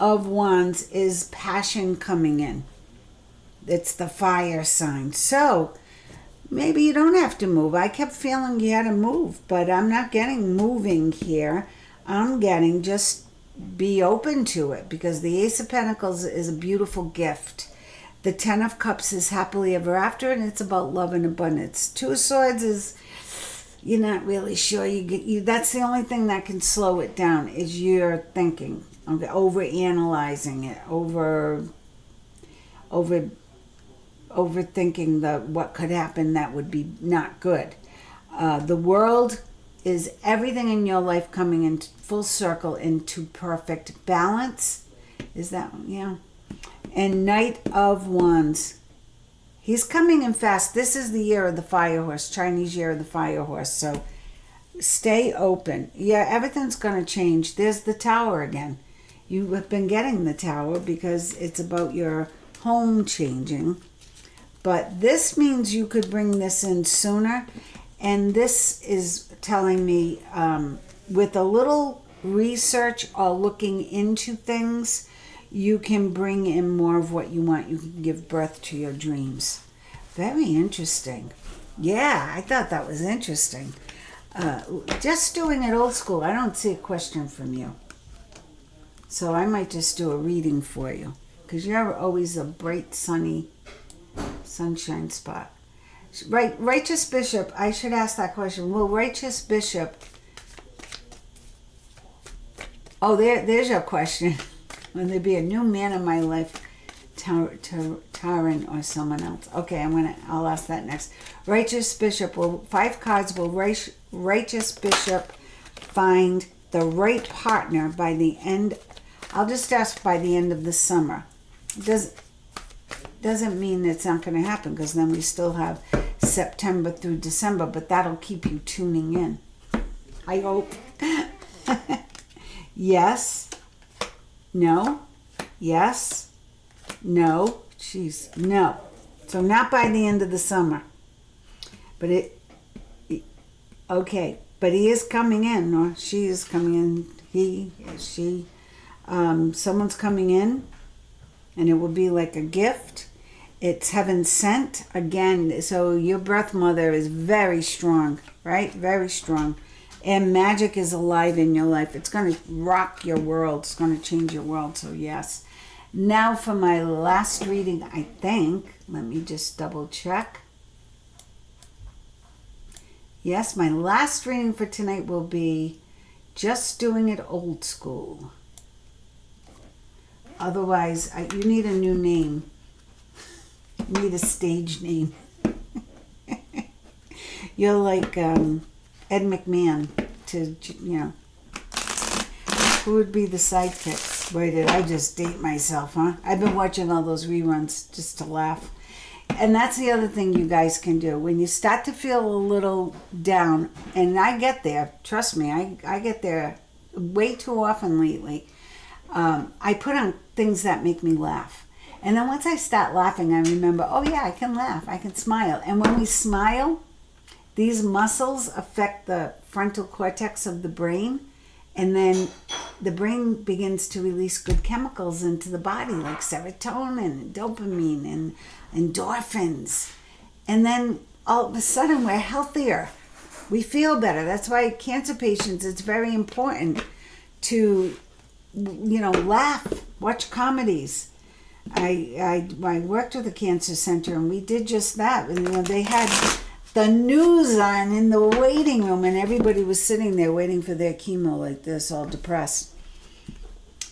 Speaker 1: of Wands is passion coming in. It's the fire sign. So, maybe you don't have to move. I kept feeling you had to move, but I'm not getting moving here. I'm getting just be open to it because the Ace of Pentacles is a beautiful gift. The 10 of Cups is happily ever after, and it's about love and abundance. 2 of Swords is you're not really sure. That's the only thing that can slow it down is your thinking. Okay, over-analyzing it, overthinking what could happen that would be not good. The World is everything in your life coming in full circle into perfect balance. Is that, yeah. And Knight of Wands. He's coming in fast. This is the year of the fire horse, Chinese year of the fire horse. So stay open. Yeah, everything's going to change. There's the Tower again. You have been getting the Tower because it's about your home changing. But this means you could bring this in sooner. And this is telling me with a little research or looking into things, you can bring in more of what you want. You can give birth to your dreams. Very interesting. Yeah, I thought that was interesting. Just doing it old school. I don't see a question from you. So I might just do a reading for you. Because you're always a bright, sunny sunshine spot. Right, Righteous Bishop. I should ask that question. Will Righteous Bishop... Oh, there's your question. Will there be a new man in my life, Taran or someone else? Okay, I'll ask that next. Righteous Bishop, 5 cards, will Righteous Bishop find the right partner by the end? I'll just ask by the end of the summer. Doesn't mean it's not going to happen because then we still have September through December, but that'll keep you tuning in. I hope. Yes. No. Yes. No. Jeez. No. So not by the end of the summer. But okay. But he is coming in, or she is coming in. He, she, someone's coming in, and it will be like a gift. It's heaven sent again. So your birth mother is very strong, right? Very strong. And magic is alive in your life. It's going to rock your world. It's going to change your world. So yes. Now for my last reading, I think. Let me just double check. Yes, my last reading for tonight will be Just Doing It Old School. Otherwise, you need a new name. You need a stage name. You're like Ed McMahon to, who would be the sidekicks? Boy, did I just date myself, huh? I've been watching all those reruns just to laugh. And that's the other thing you guys can do. When you start to feel a little down, and I get there, trust me, I get there way too often lately. I put on things that make me laugh. And then once I start laughing, I remember, oh yeah, I can laugh, I can smile. And when we smile, these muscles affect the frontal cortex of the brain, And then the brain begins to release good chemicals into the body, like serotonin and dopamine and endorphins. And then all of a sudden we're healthier. We feel better. That's why cancer patients, it's very important to, laugh, watch comedies. I worked with a cancer center, and we did just that. And, they had the news on in the waiting room, and everybody was sitting there waiting for their chemo like this, all depressed.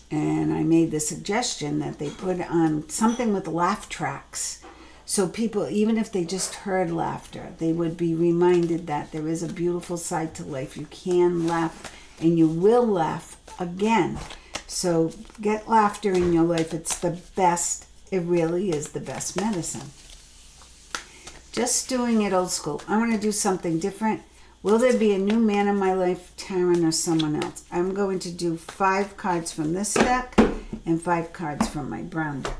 Speaker 1: And I made the suggestion that they put on something with laugh tracks. So people, even if they just heard laughter, they would be reminded that there is a beautiful side to life. You can laugh, and you will laugh again. So get laughter in your life. It's the best. It really is the best medicine. Just doing it old school. I want to do something different. Will there be a new man in my life, Taryn, or someone else? I'm going to do 5 cards from this deck and 5 cards from my brown deck.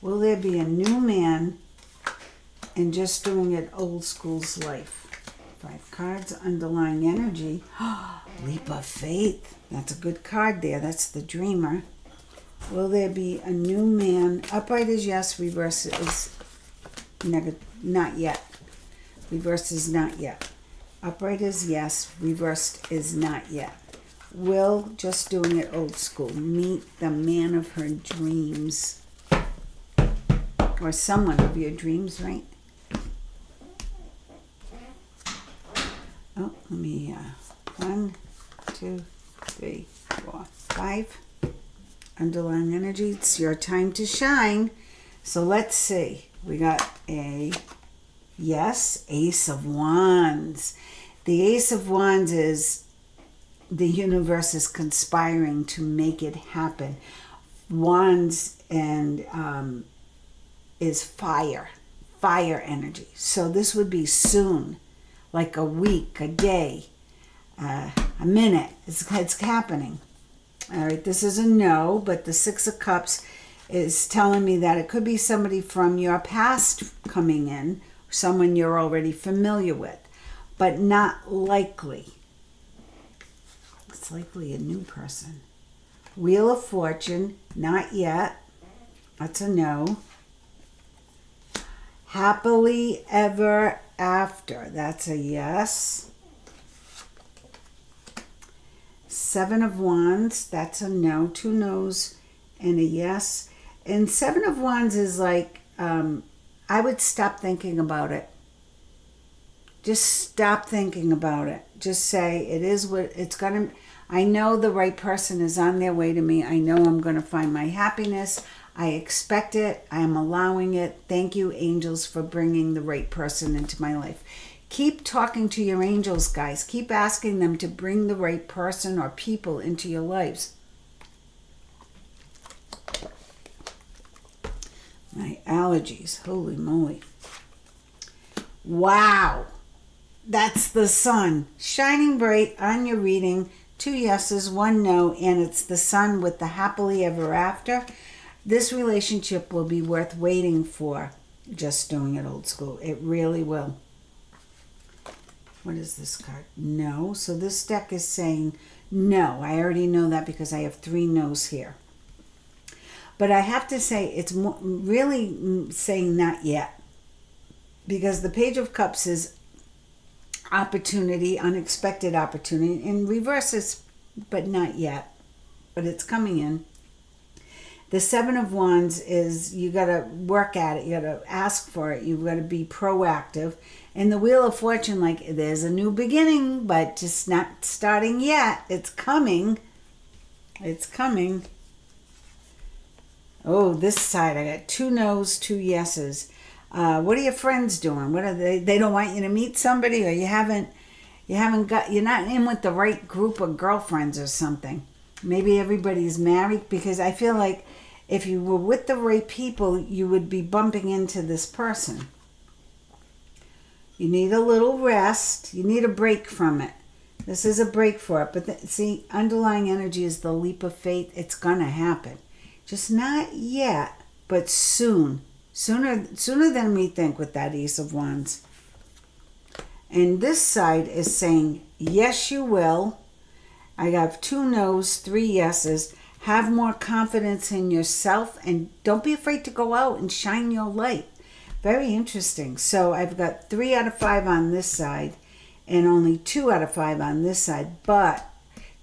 Speaker 1: Will there be a new man in just doing it old school's life? 5 cards, underlying energy. Leap of faith. That's a good card there. That's the dreamer. Will there be a new man? Upright is yes, reverse is not yet. Reverse is not yet. Upright is yes, reversed is not yet. Will, just doing it old school, meet the man of her dreams. Or someone of your dreams, right? Oh, let me, 1, 2, 3, 4, 5. Underlying energy, it's your time to shine. So let's see. We got a yes, Ace of Wands. The Ace of Wands is the universe is conspiring to make it happen. Wands and is fire energy. So this would be soon, like a week, a day, a minute. It's happening. All right, this is a no, but the 6 of Cups is telling me that it could be somebody from your past coming in, someone you're already familiar with, but not likely. It's likely a new person. Wheel of Fortune, not yet. That's a no. Happily ever after, that's a yes. 7 of Wands, that's a no. 2 no's and a yes. And 7 of Wands is like, I would stop thinking about it. Just stop thinking about it. Just say, it is what it's going to, I know the right person is on their way to me. I know I'm going to find my happiness. I expect it. I am allowing it. Thank you, angels, for bringing the right person into my life. Keep talking to your angels, guys. Keep asking them to bring the right person or people into your lives. My allergies, holy moly. Wow. That's the sun shining bright on your reading. 2 yeses, 1 no, and it's the sun with the happily ever after. This relationship will be worth waiting for. Just doing it old school. It really will. What is this card? No. So this deck is saying no. I already know that because I have 3 no's here. But I have to say it's really saying not yet. Because the Page of Cups is opportunity, unexpected opportunity. In reverse is, but not yet. But it's coming in. The 7 of Wands is you got to work at it. You got to ask for it. You've got to be proactive. And the Wheel of Fortune, like there's a new beginning, but just not starting yet. It's coming. It's coming. Oh, this side, I got 2 no's, 2 yeses. What are your friends doing? What are they? They don't want you to meet somebody, or you're not in with the right group of girlfriends or something. Maybe everybody's married, because I feel like if you were with the right people, you would be bumping into this person. You need a little rest. You need a break from it. This is a break for it. But see, underlying energy is the leap of faith. It's going to happen. Just not yet, but soon. Sooner than we think with that Ace of Wands. And this side is saying, yes, you will. I have 2 no's, 3 yeses. Have more confidence in yourself and don't be afraid to go out and shine your light. Very interesting. So I've got 3 out of 5 on this side and only 2 out of 5 on this side. But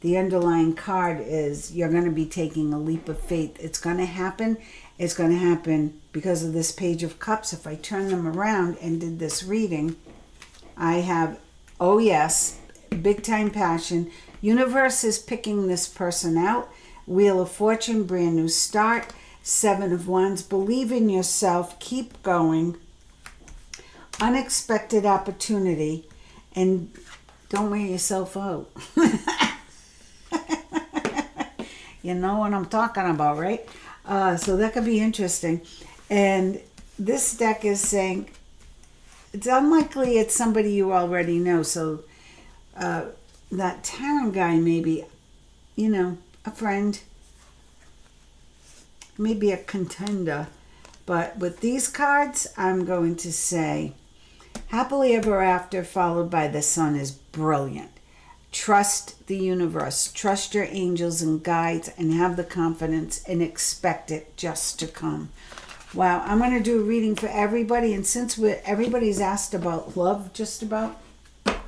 Speaker 1: the underlying card is you're going to be taking a leap of faith. It's going to happen. It's going to happen because of this Page of Cups. If I turn them around and did this reading, I have, oh yes, big time passion. Universe is picking this person out. Wheel of Fortune, brand new start. 7 of Wands, believe in yourself, keep going. Unexpected opportunity, and don't wear yourself out. You know what I'm talking about, right? So that could be interesting. And this deck is saying it's unlikely it's somebody you already know. So that Tarot guy, maybe, you know, a friend, maybe a contender. But with these cards, I'm going to say happily ever after followed by the sun is brilliant. Trust the universe, trust your angels and guides, and have the confidence and expect it just to come. Wow, I'm going to do a reading for everybody, and since everybody's asked about love just about, let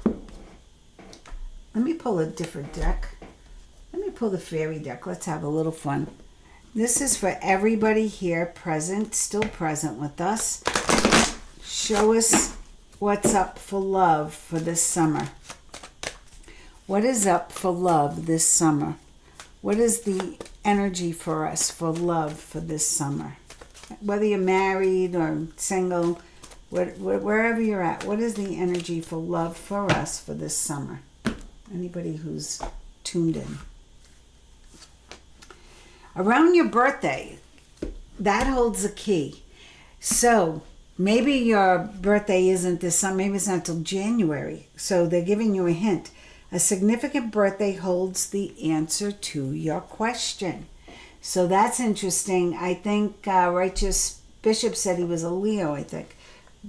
Speaker 1: me pull a different deck. Let me pull the fairy deck. Let's have a little fun. This is for everybody here present, still present with us. Show us what's up for love for this summer. What is up for love this summer? What is the energy for us for love for this summer? Whether you're married or single, wherever you're at, what is the energy for love for us for this summer? Anybody who's tuned in. Around your birthday, that holds a key. So maybe your birthday isn't this summer, maybe it's not until January. So they're giving you a hint. A significant birthday holds the answer to your question. So that's interesting. I think Righteous Bishop said he was a Leo, I think.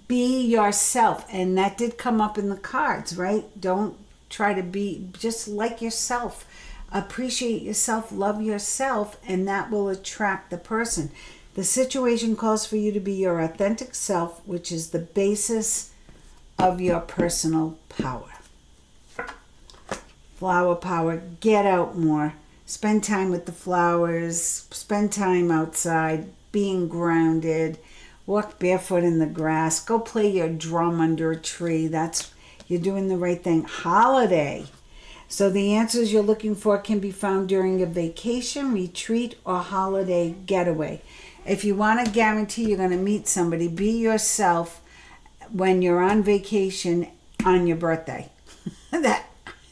Speaker 1: Be yourself. And that did come up in the cards, right? Don't try to be, just like yourself. Appreciate yourself, love yourself, and that will attract the person. The situation calls for you to be your authentic self, which is the basis of your personal power. Flower power, get out more. Spend time with the flowers. Spend time outside, being grounded. Walk barefoot in the grass. Go play your drum under a tree. You're doing the right thing. Holiday. So the answers you're looking for can be found during a vacation, retreat, or holiday getaway. If you want to guarantee you're going to meet somebody, be yourself when you're on vacation on your birthday.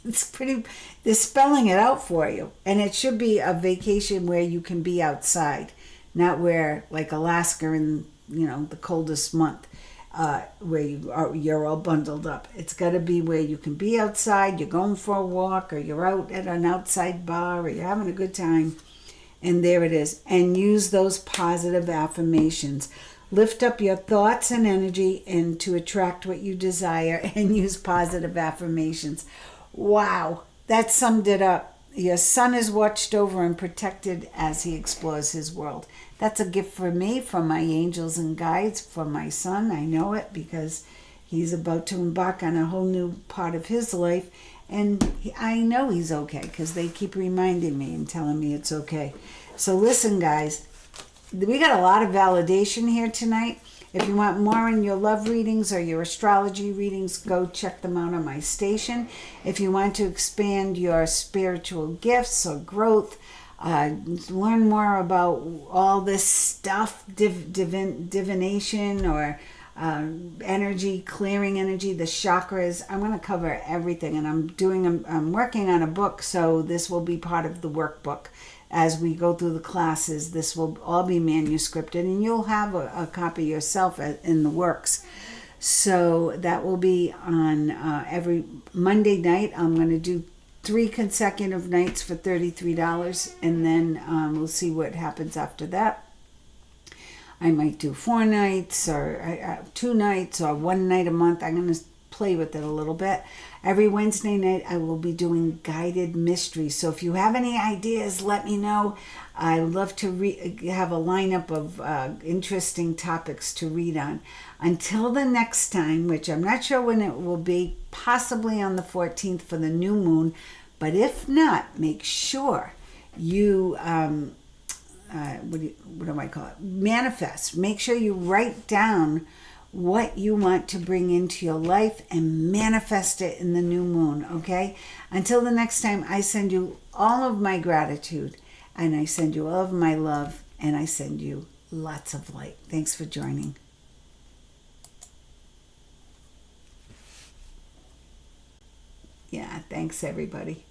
Speaker 1: It's pretty, they're spelling it out for you. And it should be a vacation where you can be outside, not where, like Alaska in, the coldest month, where you're all bundled up. It's got to be where you can be outside, you're going for a walk, or you're out at an outside bar, or you're having a good time. And there it is. And use those positive affirmations. Lift up your thoughts and energy and to attract what you desire, and use positive affirmations. Wow, that summed it up. Your son is watched over and protected as he explores his world. That's a gift for me, from my angels and guides, for my son. I know it because he's about to embark on a whole new part of his life. And I know he's okay because they keep reminding me and telling me it's okay. So listen, guys, we got a lot of validation here tonight. If you want more in your love readings or your astrology readings, go check them out on my station. If you want to expand your spiritual gifts or growth, learn more about all this stuff, divination or energy, clearing energy, the chakras. I'm going to cover everything, and I'm working on a book, so this will be part of the workbook. As we go through the classes, this will all be manuscripted, and you'll have a copy yourself in the works. So that will be on every Monday night. I'm going to do 3 consecutive nights for $33, and then we'll see what happens after that. I might do 4 nights or 2 nights or 1 night a month. I'm going to play with it a little bit. Every Wednesday night, I will be doing guided mysteries. So if you have any ideas, let me know. I love to have a lineup of interesting topics to read on. Until the next time, which I'm not sure when it will be, possibly on the 14th for the new moon. But if not, make sure you, what do I call it? Manifest. Make sure you write down what you want to bring into your life and manifest it in the new moon, okay? Until the next time, I send you all of my gratitude, and I send you all of my love, and I send you lots of light. Thanks for joining. Yeah, thanks everybody.